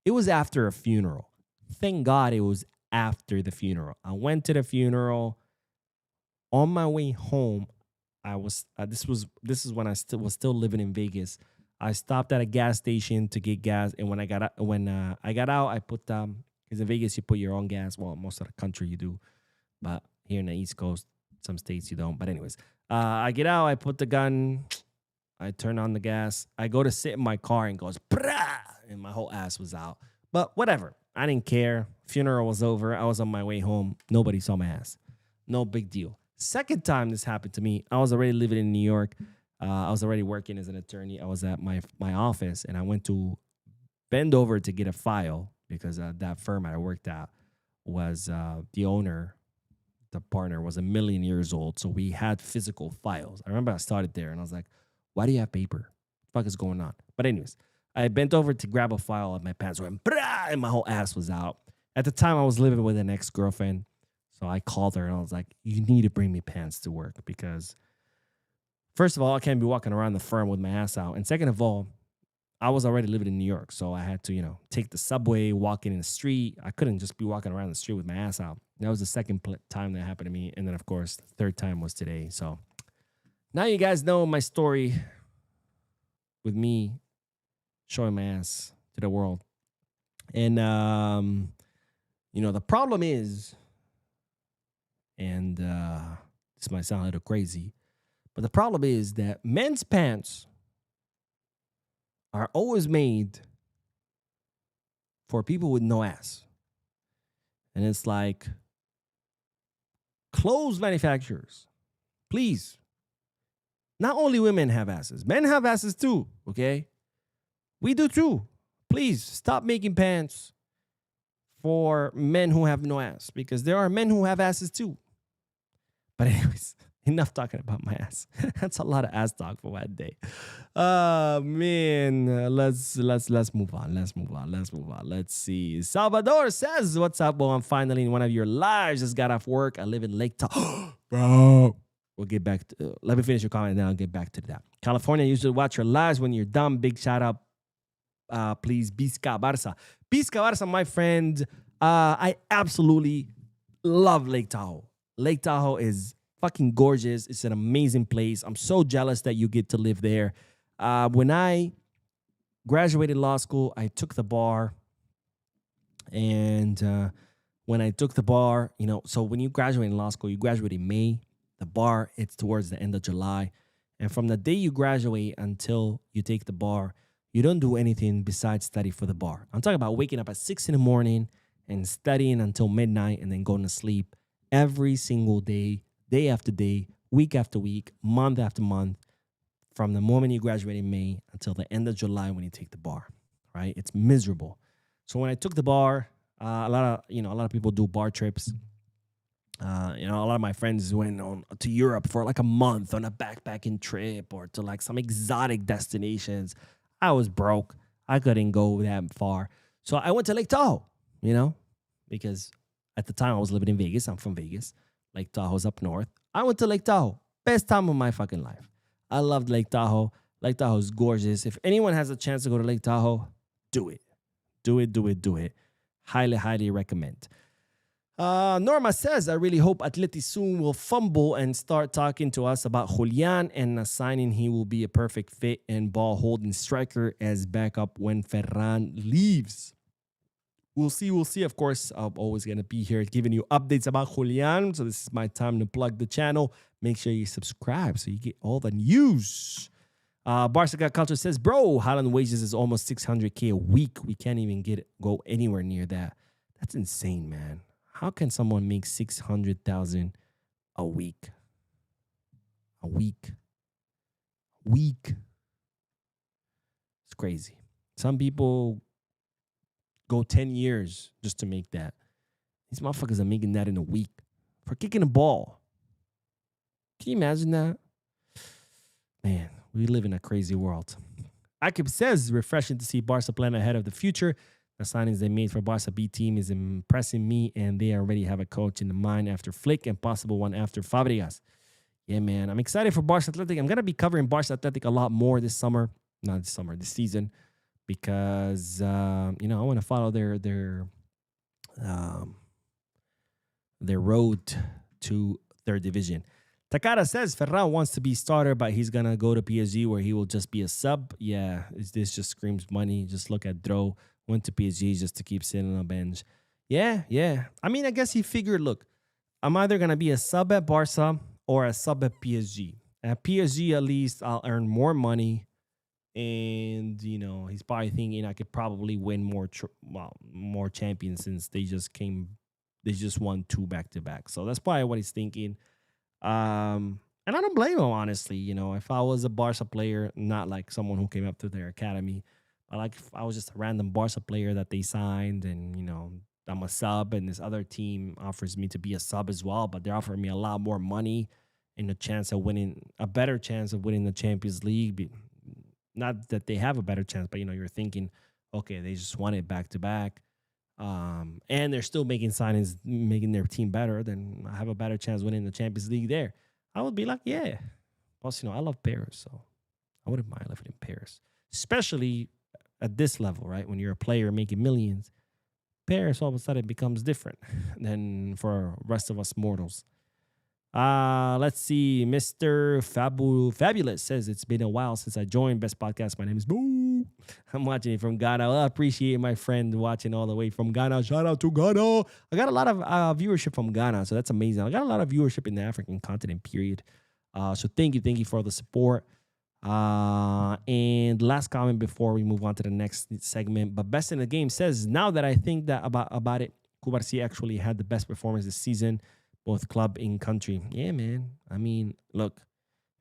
it was after a funeral. Thank God it was after the funeral. I went to the funeral. On my way home, I was this is when I was still living in Vegas. I stopped at a gas station to get gas, and when I got out, I put because in Vegas you put your own gas. Well, most of the country you do, but here in the East Coast, some states you don't. But anyways, I get out, I put the gun, I turn on the gas, I go to sit in my car, and goes brah, and my whole ass was out. But whatever, I didn't care. Funeral was over. I was on my way home. Nobody saw my ass. No big deal. Second time this happened to me, I was already living in New York. I was already working as an attorney. I was at my office, and I went to bend over to get a file because that firm I worked at was the owner, the partner was 1,000,000 years old. So we had physical files. I remember I started there, and I was like, why do you have paper? What the fuck is going on? But anyways, I bent over to grab a file, and my pants went, brah, and my whole ass was out. At the time, I was living with an ex-girlfriend. So I called her, and I was like, you need to bring me pants to work because first of all, I can't be walking around the firm with my ass out. And second of all, I was already living in New York. So I had to, take the subway, walking in the street. I couldn't just be walking around the street with my ass out. That was the second time that happened to me. And then, of course, the third time was today. So now you guys know my story with me showing my ass to the world. And, the problem is, and this might sound a little crazy, but the problem is that men's pants are always made for people with no ass. And it's like, clothes manufacturers, please. Not only women have asses, men have asses too, okay? We do too. Please stop making pants for men who have no ass because there are men who have asses too. But anyways, enough talking about my ass. That's a lot of ass talk for one day. Man, let's move on. Let's move on. Let's see. Salvador says, "What's up, bro? I'm finally in one of your lives. Just got off work. I live in Lake Tahoe, bro." We'll get back to. Let me finish your comment, and then I'll get back to that. California, usually watch your lives when you're dumb. Big shout out, please, Busquets. Busquets, my friend. I absolutely love Lake Tahoe. Lake Tahoe is fucking gorgeous. It's an amazing place. I'm so jealous that you get to live there. When I graduated law school, I took the bar. And when I took the bar, so when you graduate in law school, you graduate in May. The bar, it's towards the end of July. And from the day you graduate until you take the bar, you don't do anything besides study for the bar. I'm talking about waking up at 6 a.m. and studying until midnight and then going to sleep every single day, day after day, week after week, month after month, from the moment you graduate in May until the end of July when you take the bar, right? It's miserable. So when I took the bar, a lot of people do bar trips. A lot of my friends went to Europe for like a month on a backpacking trip or to like some exotic destinations. I was broke. I couldn't go that far. So I went to Lake Tahoe, because at the time I was living in Vegas. I'm from Vegas. Lake Tahoe's up north. I went to Lake Tahoe. Best time of my fucking life. I loved Lake Tahoe. Lake Tahoe is gorgeous. If anyone has a chance to go to Lake Tahoe, do it. Do it. Highly, highly recommend. Norma says, I really hope Atleti soon will fumble and start talking to us about Julian and assigning he will be a perfect fit and ball holding striker as backup when Ferran leaves. We'll see. We'll see. Of course, I'm always going to be here giving you updates about Julian. So this is my time to plug the channel. Make sure you subscribe so you get all the news. Barca Got Culture says, bro, Haaland wages is almost 600K a week. We can't even go anywhere near that. That's insane, man. How can someone make 600,000 a week? A week. It's crazy. Some people go 10 years just to make that. These motherfuckers are making that in a week for kicking a ball. Can you imagine that? Man, we live in a crazy world. Akib says, refreshing to see Barca plan ahead of the future. The signings they made for Barca B team is impressing me, and they already have a coach in the mind after Flick and possible one after Fabregas. Yeah, man, I'm excited for Barca Athletic. I'm going to be covering Barca Athletic a lot more this summer. Not this summer, this season. Because, I want to follow their road to third division. Takada says Ferran wants to be starter, but he's going to go to PSG where he will just be a sub. Yeah, this just screams money. Just look at Dro. Went to PSG just to keep sitting on the bench. Yeah. I mean, I guess he figured, look, I'm either going to be a sub at Barca or a sub at PSG. At PSG, at least, I'll earn more money. And, he's probably thinking I could probably win more champions since they just won 2 back-to-back. So that's probably what he's thinking. And I don't blame him, honestly. If I was a Barca player, not like someone who came up through their academy, but like if I was just a random Barca player that they signed and, I'm a sub and this other team offers me to be a sub as well, but they're offering me a lot more money and a better chance of winning the Champions League. Not that they have a better chance, but, you're thinking, okay, they just won it back-to-back. And they're still making signings, making their team better, then I have a better chance winning the Champions League there. I would be like, yeah. Plus, I love Paris, so I wouldn't mind living in Paris. Especially at this level, right? When you're a player making millions, Paris all of a sudden becomes different than for the rest of us mortals. Let's see. Mr. Fabulous says, it's been a while since I joined Best Podcast. My name is Boo. I'm watching it from Ghana. I appreciate my friend watching all the way from Ghana. Shout out to Ghana. I got a lot of viewership from Ghana, so that's amazing. I got a lot of viewership in the African continent, period. So thank you for the support. And last comment before we move on to the next segment. But Best in the Game says, now that I think that about it, Cubarsi actually had the best performance this season, both club and country. Yeah, man. I mean, look,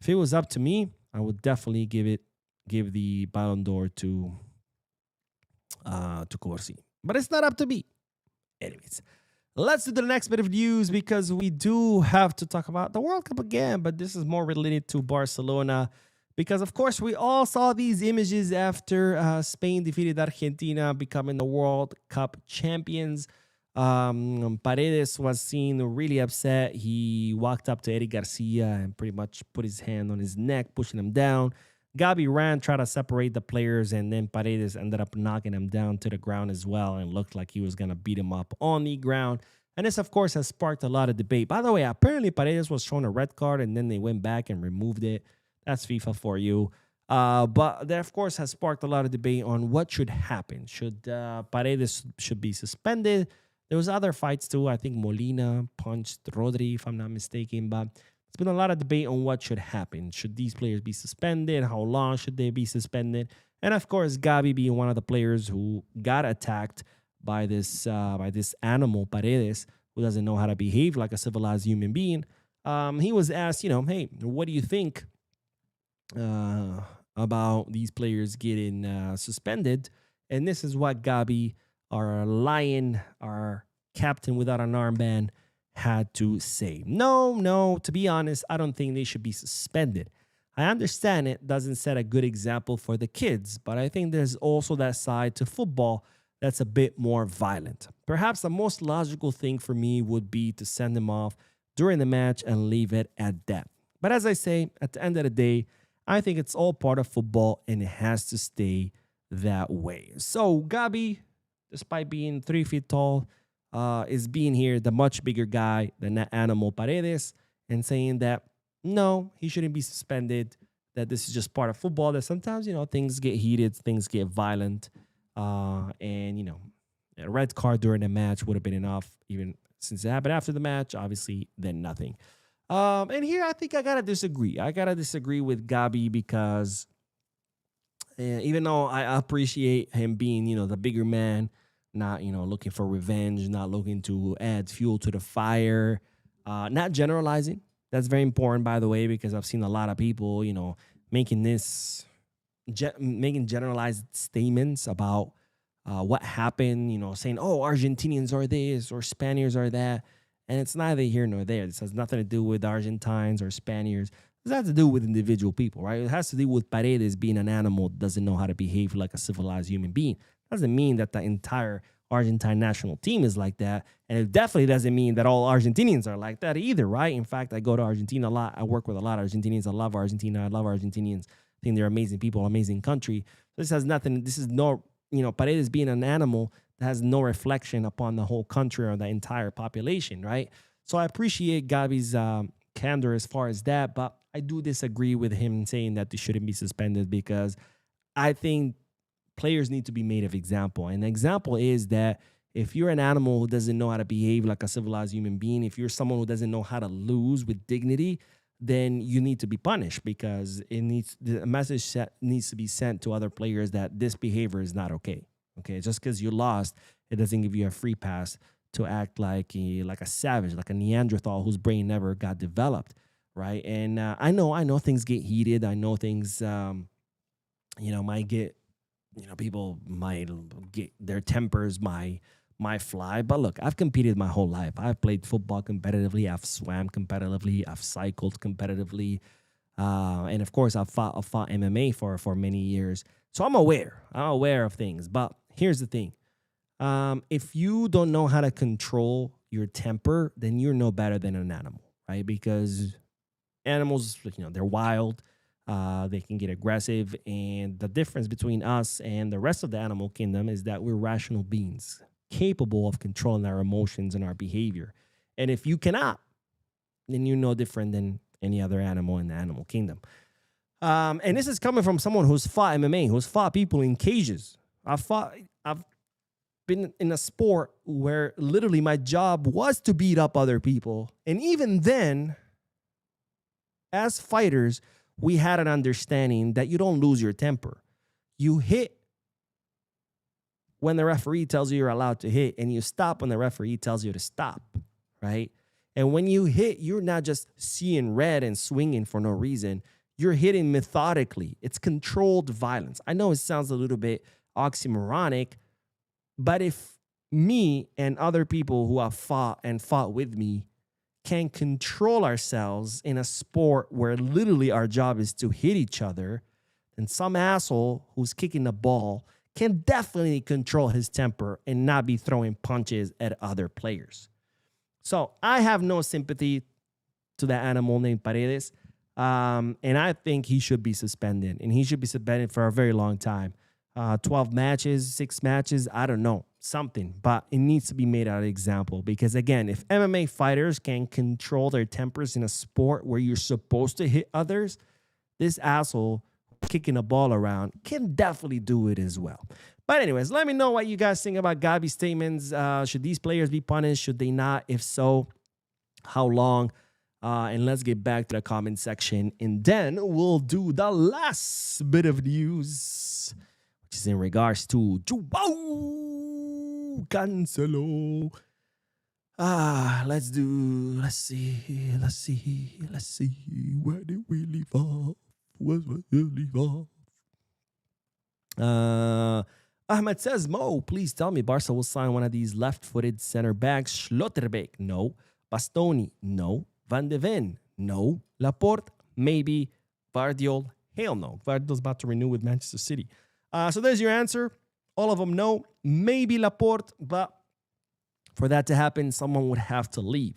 if it was up to me, I would definitely give the Ballon d'Or to Cubarsi. But it's not up to me. Anyways, let's do the next bit of news because we do have to talk about the World Cup again, but this is more related to Barcelona because, of course, we all saw these images after Spain defeated Argentina, becoming the World Cup champions. Paredes was seen really upset. He walked up to Eric Garcia and pretty much put his hand on his neck, pushing him down. Gavi ran, tried to separate the players, and then Paredes ended up knocking him down to the ground as well and looked like he was going to beat him up on the ground. And this, of course, has sparked a lot of debate. By the way, apparently Paredes was shown a red card, and then they went back and removed it. That's FIFA for you. But that, of course, has sparked a lot of debate on what should happen. Should Paredes should be suspended? There was other fights too. I think Molina punched Rodri, if I'm not mistaken. But there's been a lot of debate on what should happen. Should these players be suspended? How long should they be suspended? And of course, Gavi being one of the players who got attacked by this animal, Paredes, who doesn't know how to behave like a civilized human being. He was asked, hey, what do you think about these players getting suspended? And this is what Gavi, our lion, our captain without an armband, had to say. No, to be honest, I don't think they should be suspended. I understand it doesn't set a good example for the kids, but I think there's also that side to football that's a bit more violent. Perhaps the most logical thing for me would be to send them off during the match and leave it at that. But as I say, at the end of the day, I think it's all part of football and it has to stay that way. So Gavi, despite being 3 feet tall, is being here the much bigger guy than that animal Paredes and saying that no, he shouldn't be suspended, that this is just part of football, that sometimes, things get heated, things get violent. And a red card during the match would have been enough, even since it happened after the match, obviously, then nothing. And here I think I got to disagree. I got to disagree with Gabi because even though I appreciate him being, the bigger man, not, looking for revenge, not looking to add fuel to the fire, not generalizing. That's very important, by the way, because I've seen a lot of people, making making generalized statements about what happened, saying, oh, Argentinians are this or Spaniards are that. And it's neither here nor there. This has nothing to do with Argentines or Spaniards. It has to do with individual people, right? It has to do with Paredes being an animal that doesn't know how to behave like a civilized human being. Doesn't mean that the entire Argentine national team is like that. And it definitely doesn't mean that all Argentinians are like that either, right? In fact, I go to Argentina a lot. I work with a lot of Argentinians. I love Argentina. I love Argentinians. I think they're amazing people, amazing country. This has nothing, this is no, Paredes being an animal that has no reflection upon the whole country or the entire population, right? So I appreciate Gavi's candor as far as that, but I do disagree with him saying that they shouldn't be suspended because I think players need to be made of example. And the example is that if you're an animal who doesn't know how to behave like a civilized human being, if you're someone who doesn't know how to lose with dignity, then you need to be punished because the message needs to be sent to other players that this behavior is not okay. Okay, just because you lost, it doesn't give you a free pass to act like a savage, like a Neanderthal whose brain never got developed, right? And I know things get heated. I know things, might get, people might get their tempers might fly. But look, I've competed my whole life. I've played football competitively. I've swam competitively. I've cycled competitively. And of course, I've fought MMA for many years. So I'm aware of things. But here's the thing. If you don't know how to control your temper, then you're no better than an animal, right? Because animals, they're wild. They can get aggressive. And the difference between us and the rest of the animal kingdom is that we're rational beings, capable of controlling our emotions and our behavior. And if you cannot, then you're no different than any other animal in the animal kingdom. And this is coming from someone who's fought MMA, who's fought people in cages. I've been in a sport where literally my job was to beat up other people. And even then, as fighters, we had an understanding that you don't lose your temper. You hit when the referee tells you you're allowed to hit, and you stop when the referee tells you to stop, right? And when you hit, you're not just seeing red and swinging for no reason. You're hitting methodically. It's controlled violence. I know it sounds a little bit oxymoronic, but if me and other people who have fought with me can control ourselves in a sport where literally our job is to hit each other, then some asshole who's kicking the ball can definitely control his temper and not be throwing punches at other players. So I have no sympathy to that animal named Paredes. And I think he should be suspended. And he should be suspended for a very long time. 12 matches, 6 matches, I don't know, something. But it needs to be made out of example. Because, again, if MMA fighters can control their tempers in a sport where you're supposed to hit others, this asshole kicking a ball around can definitely do it as well. But anyways, let me know what you guys think about Gavi statements. Should these players be punished? Should they not? If so, how long? And let's get back to the comment section. And then we'll do the last bit of news, which is in regards to Joao Cancelo. Let's see. Where did we leave off? Ahmed says, Mo, please tell me Barca will sign one of these left-footed center backs. Schlotterbeck, no. Bastoni, no. Van de Ven, no. Laporte, maybe. Vardiol, hell no. Vardiol's about to renew with Manchester City. So there's your answer. All of them no. Maybe Laporte, but for that to happen, someone would have to leave.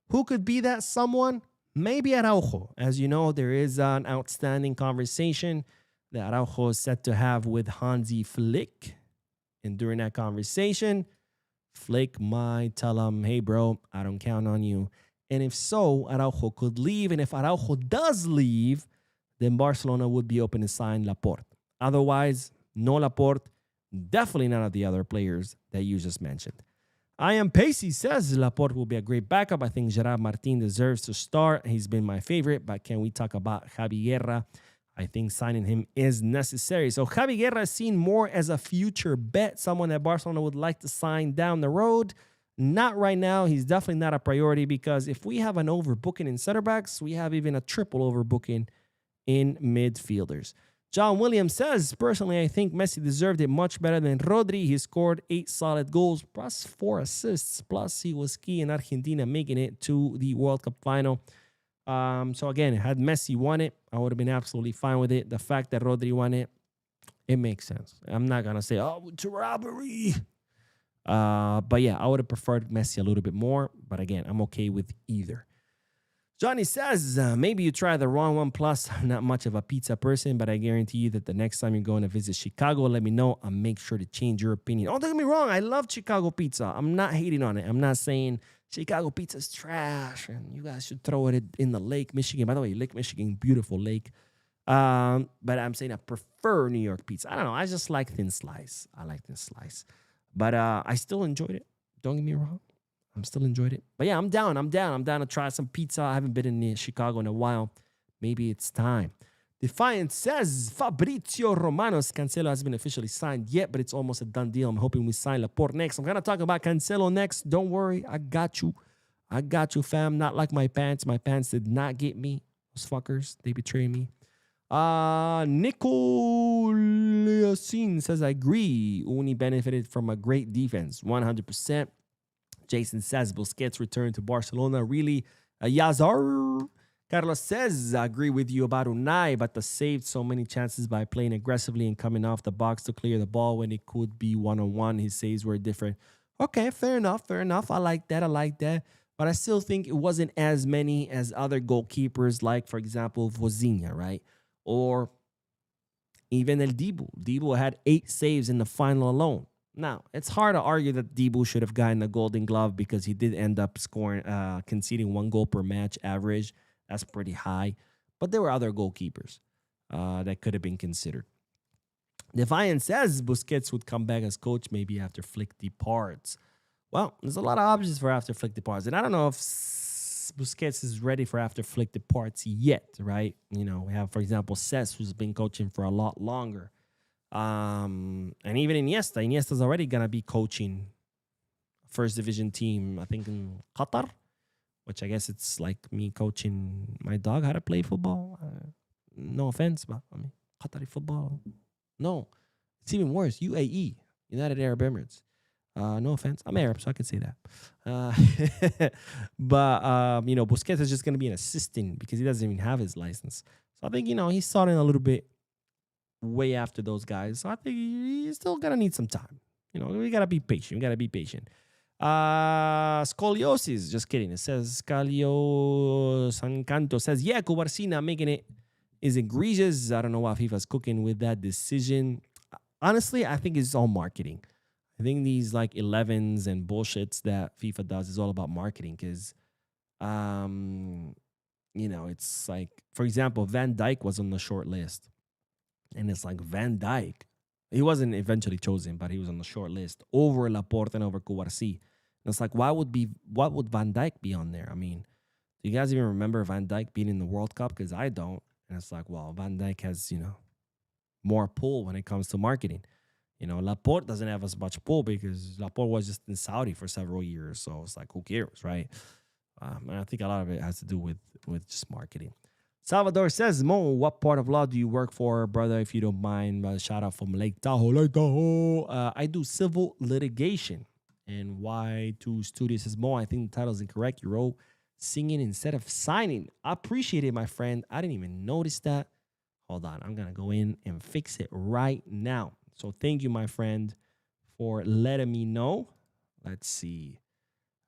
Who could be that someone? Maybe Araujo. As you know, there is an outstanding conversation that Araujo is set to have with Hansi Flick. And during that conversation, Flick might tell him, hey, bro, I don't count on you. And if so, Araujo could leave. And if Araujo does leave, then Barcelona would be open to sign Laporte. Otherwise, no Laporte, definitely none of the other players that you just mentioned. I am Pacey says Laporte will be a great backup. I think Gerard Martin deserves to start. He's been my favorite, but can we talk about Javi Guerra? I think signing him is necessary. So Javi Guerra is seen more as a future bet, someone that Barcelona would like to sign down the road. Not right now. He's definitely not a priority because if we have an overbooking in center backs, we have even a triple overbooking in midfielders. John Williams says, personally, I think Messi deserved it much better than Rodri. He scored 8 solid goals plus 4 assists. Plus, he was key in Argentina making it to the World Cup final. So again, had Messi won it, I would have been absolutely fine with it. The fact that Rodri won it, it makes sense. I'm not going to say, oh, it's a robbery. But yeah, I would have preferred Messi a little bit more. But again, I'm okay with either. Johnny says, maybe you tried the wrong one. Plus, I'm not much of a pizza person, but I guarantee you that the next time you're going to visit Chicago, let me know. I'll make sure to change your opinion. Oh, don't get me wrong. I love Chicago pizza. I'm not hating on it. I'm not saying Chicago pizza is trash and you guys should throw it in the Lake Michigan. By the way, Lake Michigan, beautiful lake. But I'm saying I prefer New York pizza. I don't know. I just like thin slice. I like thin slice. But I still enjoyed it. Don't get me wrong. I'm still enjoyed it. But yeah, I'm down. I'm down to try some pizza. I haven't been in Chicago in a while. Maybe it's time. Defiant says, Fabrizio Romanos, Cancelo hasn't been officially signed yet, but it's almost a done deal. I'm hoping we sign Laporte next. I'm going to talk about Cancelo next. Don't worry. I got you. I got you, fam. Not like my pants. My pants did not get me. Those fuckers, they betrayed me. Nicolasin says, I agree. Uni benefited from a great defense. 100%. Jason says Busquets returned to Barcelona. Really? Yazar. Carlos says, I agree with you about Unai, but they saved so many chances by playing aggressively and coming off the box to clear the ball when it could be one-on-one. His saves were different. Okay, fair enough. I like that. But I still think it wasn't as many as other goalkeepers, like, for example, Vozinha, right? Or even El Dibu. Dibu had 8 saves in the final alone. Now, it's hard to argue that Dibu should have gotten the Golden Glove because he did end up conceding 1 goal per match average. That's pretty high. But there were other goalkeepers that could have been considered. Defiant says Busquets would come back as coach maybe after Flick departs. Well, there's a lot of options for after Flick departs. And I don't know if Busquets is ready for after Flick departs yet, right? You know, we have, for example, Cesc, who's been coaching for a lot longer. And even Iniesta's already gonna be coaching first division team, I think in Qatar, which I guess it's like me coaching my dog how to play football. No offense, but I mean Qatari football. No, it's even worse. UAE, United Arab Emirates. No offense, I'm Arab, so I can say that. But you know, Busquets is just gonna be an assistant because he doesn't even have his license. So I think he's starting a little bit way after those guys. So I think he's still gonna need some time. We gotta be patient. Scoliosis, just kidding. It says Scalio Sancanto says, yeah, Cubarsi not making it is egregious. I don't know why FIFA's cooking with that decision. Honestly, I think it's all marketing. I think these like 11s and bullshits that FIFA does is all about marketing because, it's like, for example, Van Dijk was on the short list. And it's like Van Dijk. He wasn't eventually chosen, but he was on the short list over Laporte and over Cubarsi. And it's like, what would Van Dijk be on there? I mean, do you guys even remember Van Dijk being in the World Cup? Because I don't. And it's like, well, Van Dijk has, more pull when it comes to marketing. Laporte doesn't have as much pull because Laporte was just in Saudi for several years. So it's like, who cares, right? And I think a lot of it has to do with just marketing. Salvador says, Mo, what part of law do you work for, brother, if you don't mind? Shout out from Lake Tahoe. I do civil litigation. And Y2 Studio says, Mo, I think the title is incorrect. You wrote singing instead of signing. I appreciate it, my friend. I didn't even notice that. Hold on. I'm going to go in and fix it right now. So thank you, my friend, for letting me know. Let's see.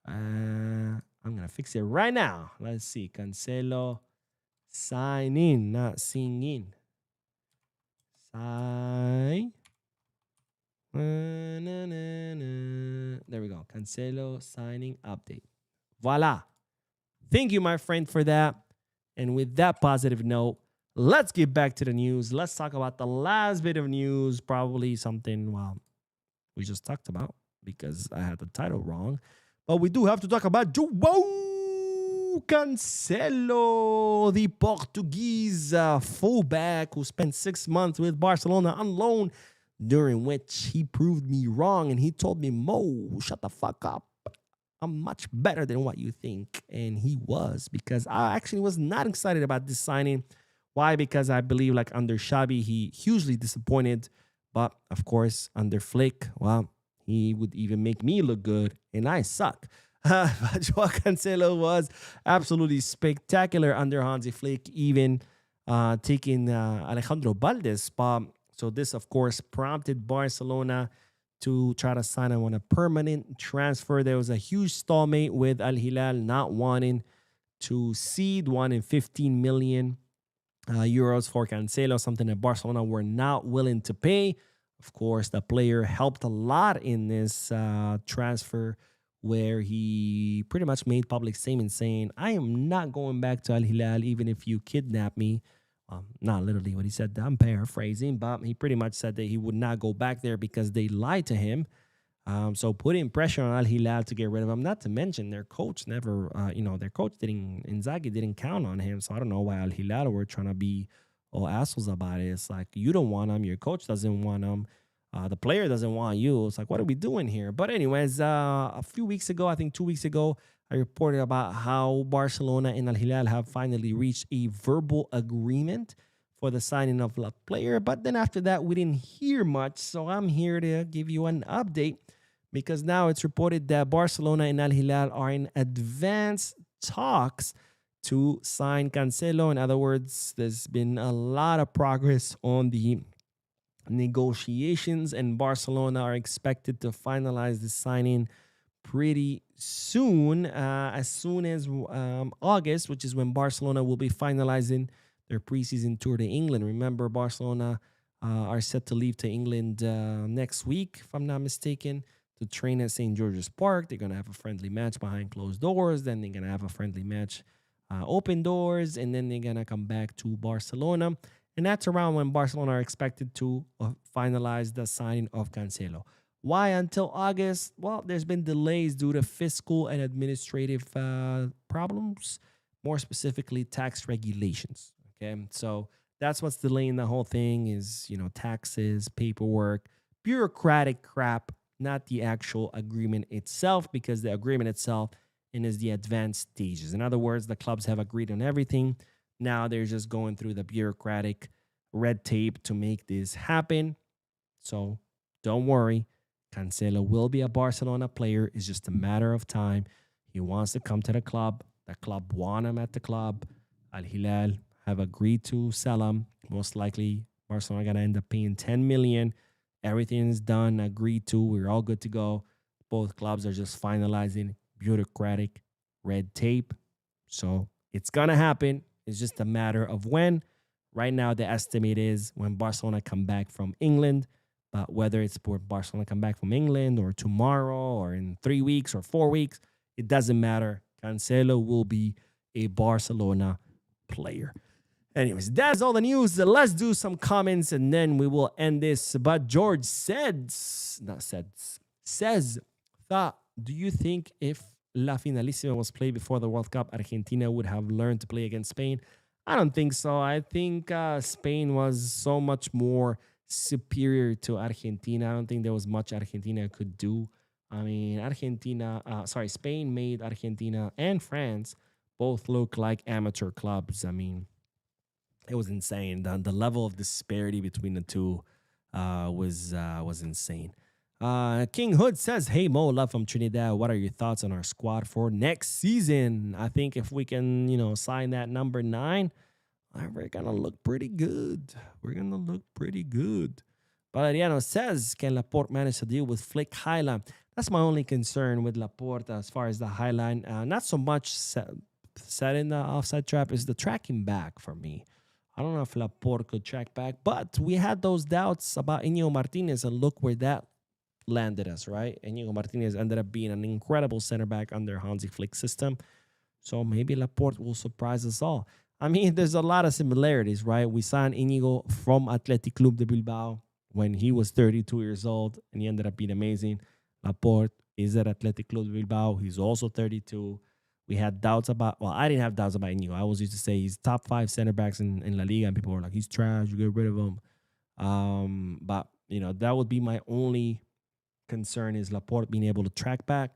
I'm going to fix it right now. Let's see. Cancelo. Sign in, not sing in. Sign There we go. Cancelo signing update. Voila. Thank you, my friend, for that. And with that positive note, let's get back to the news. Let's talk about the last bit of news. Probably something, well, we just talked about because I had the title wrong. But we do have to talk about Joao Cancelo, the Portuguese fullback who spent 6 months with Barcelona on loan, during which he proved me wrong and he told me, Mo, shut the fuck up. I'm much better than what you think. And he was, because I actually was not excited about this signing. Why? Because I believe like under Xavi, he hugely disappointed. But of course, under Flick, well, he would even make me look good and I suck. But Joao Cancelo was absolutely spectacular under Hansi Flick, even taking Alejandro Balde's spot. So this, of course, prompted Barcelona to try to sign him on a permanent transfer. There was a huge stalemate with Al Hilal not wanting to cede 15 million euros for Cancelo, something that Barcelona were not willing to pay. Of course, the player helped a lot in this transfer, where he pretty much made public statements saying, I am not going back to Al Hilal even if you kidnap me. Not literally what he said, I'm paraphrasing, but he pretty much said that he would not go back there because they lied to him. So putting pressure on Al Hilal to get rid of him, not to mention their coach never, their coach Inzaghi didn't count on him. So I don't know why Al Hilal were trying to be all assholes about it. It's like, you don't want him, your coach doesn't want him, the player doesn't want you. It's like, what are we doing here? But anyways, a few weeks ago, I think 2 weeks ago, I reported about how Barcelona and Al Hilal have finally reached a verbal agreement for the signing of the player. But then after that, we didn't hear much. So I'm here to give you an update, because now it's reported that Barcelona and Al Hilal are in advanced talks to sign Cancelo. In other words, there's been a lot of progress on the negotiations, and Barcelona are expected to finalize the signing pretty soon, as soon as August, which is when Barcelona will be finalizing their preseason tour to England. Remember, Barcelona are set to leave to England next week, if I'm not mistaken, to train at St. George's Park. They're going to have a friendly match behind closed doors. Then they're going to have a friendly match open doors. And then they're going to come back to Barcelona. And that's around when Barcelona are expected to finalize the signing of Cancelo. Why until August? Well, there's been delays due to fiscal and administrative problems, more specifically tax regulations. Okay, so that's what's delaying the whole thing is, taxes, paperwork, bureaucratic crap, not the actual agreement itself, because the agreement itself is the advanced stages. In other words, the clubs have agreed on everything. Now they're just going through the bureaucratic red tape to make this happen. So don't worry. Cancelo will be a Barcelona player. It's just a matter of time. He wants to come to the club. The club want him at the club. Al Hilal have agreed to sell him. Most likely, Barcelona are going to end up paying 10 million. Everything is done, agreed to. We're all good to go. Both clubs are just finalizing bureaucratic red tape. So it's going to happen. It's just a matter of when. Right now, the estimate is when Barcelona come back from England. But whether it's for Barcelona come back from England or tomorrow or in 3 weeks or 4 weeks, it doesn't matter. Cancelo will be a Barcelona player. Anyways, that's all the news. Let's do some comments and then we will end this. But George says, do you think if La Finalissima was played before the World Cup, Argentina would have learned to play against Spain? I don't think so. I think Spain was so much more superior to Argentina. I don't think there was much Argentina could do. I mean, Spain made Argentina and France both look like amateur clubs. I mean, it was insane. The level of disparity between the two was insane. King Hood says, hey, Mo, love from Trinidad. What are your thoughts on our squad for next season? I think if we can, sign that number 9, we're going to look pretty good. Valeriano says, can Laporte manage to deal with Flick Highline? That's my only concern with Laporte as far as the Highline. Not so much set in the offside trap, is the tracking back for me. I don't know if Laporte could track back, but we had those doubts about Iñigo Martinez, and look where that landed us, right? Inigo Martinez ended up being an incredible center back under Hansi Flick's system. So maybe Laporte will surprise us all. I mean, there's a lot of similarities, right? We signed Inigo from Athletic Club de Bilbao when he was 32 years old, and he ended up being amazing. Laporte is at Athletic Club de Bilbao. He's also 32. We had doubts about, well, I didn't have doubts about Inigo. I was used to say he's top 5 center backs in La Liga, and people were like, he's trash, you get rid of him. But, that would be my only concern is Laporte being able to track back.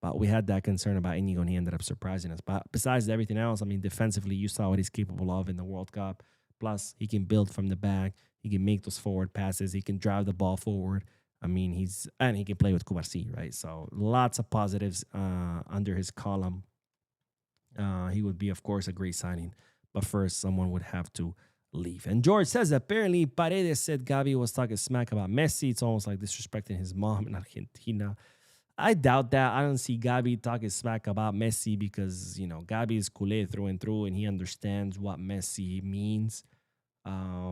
But we had that concern about Inigo, and he ended up surprising us. But besides everything else, I mean, defensively, you saw what he's capable of in the World Cup. Plus, he can build from the back. He can make those forward passes. He can drive the ball forward. I mean, he can play with Cubarsi, right? So lots of positives under his column. He would be, of course, a great signing. But first, someone would have to leave. And George says, apparently, Paredes said Gavi was talking smack about Messi. It's almost like disrespecting his mom in Argentina. I doubt that. I don't see Gavi talking smack about Messi because, Gavi is culé through and through, and he understands what Messi means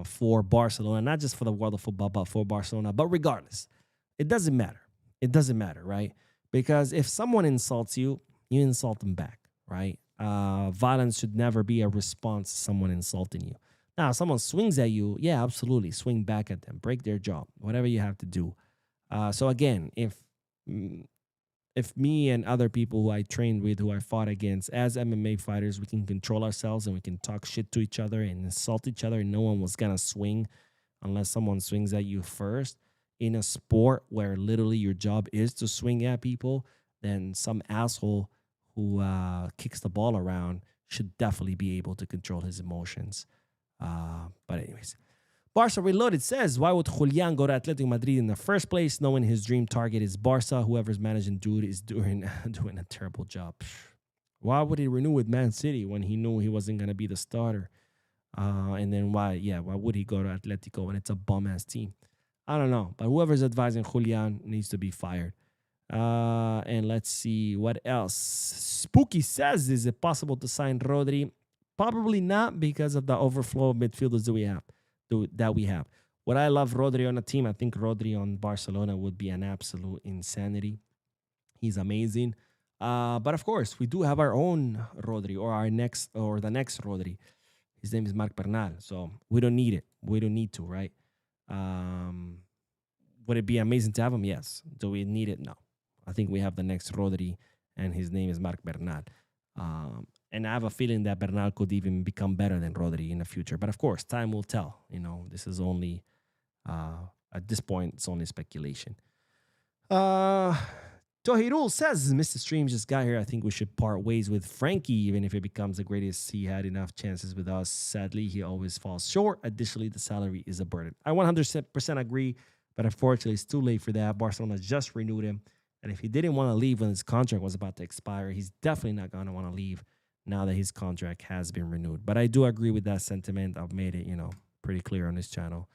for Barcelona, not just for the world of football, but for Barcelona. But regardless, it doesn't matter. It doesn't matter, right? Because if someone insults you, you insult them back, right? Violence should never be a response to someone insulting you. Now, if someone swings at you, yeah, absolutely. Swing back at them. Break their jaw. Whatever you have to do. So again, if me and other people who I trained with, who I fought against as MMA fighters, we can control ourselves and we can talk shit to each other and insult each other, and no one was going to swing unless someone swings at you first. In a sport where literally your job is to swing at people, then some asshole who kicks the ball around should definitely be able to control his emotions. But anyways, Barca Reloaded says, why would Julian go to Atletico Madrid in the first place, knowing his dream target is Barca? Whoever's managing dude is doing a terrible job. Why would he renew with Man City when he knew he wasn't going to be the starter? And then why would he go to Atletico when it's a bum-ass team? I don't know. But whoever's advising Julian needs to be fired. And let's see what else. Spooky says, is it possible to sign Rodri? Probably not, because of the overflow of midfielders that we have. Would I love Rodri on a team? I think Rodri on Barcelona would be an absolute insanity. He's amazing. But of course, we do have our own Rodri, or the next Rodri. His name is Marc Bernal. So we don't need it. We don't need to, right? Would it be amazing to have him? Yes. Do we need it? No. I think we have the next Rodri, and his name is Marc Bernal. And I have a feeling that Bernal could even become better than Rodri in the future. But of course, time will tell. This is only, at this point, it's only speculation. Tohirul says, Mr. Stream just got here. I think we should part ways with Frankie, even if it becomes the greatest. He had enough chances with us. Sadly, he always falls short. Additionally, the salary is a burden. I 100% agree, but unfortunately, it's too late for that. Barcelona just renewed him. And if he didn't want to leave when his contract was about to expire, he's definitely not going to want to leave now that his contract has been renewed. But I do agree with that sentiment. I've made it, pretty clear on this channel.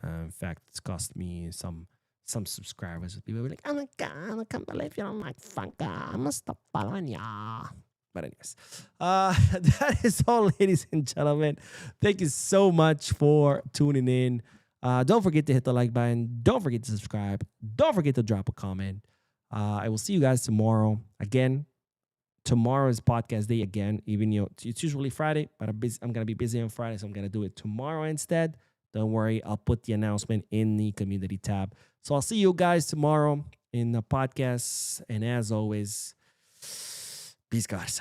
In fact, it's cost me some subscribers. People were like, oh my God, I can't believe you don't like Franca. I'm going to stop following ya. But anyways, that is all, ladies and gentlemen. Thank you so much for tuning in. Don't forget to hit the like button. Don't forget to subscribe. Don't forget to drop a comment. I will see you guys tomorrow. Again, tomorrow is podcast day again. Even it's usually Friday, but I'm going to be busy on Friday, so I'm going to do it tomorrow instead. Don't worry, I'll put the announcement in the community tab. So I'll see you guys tomorrow in the podcast. And as always, peace, guys.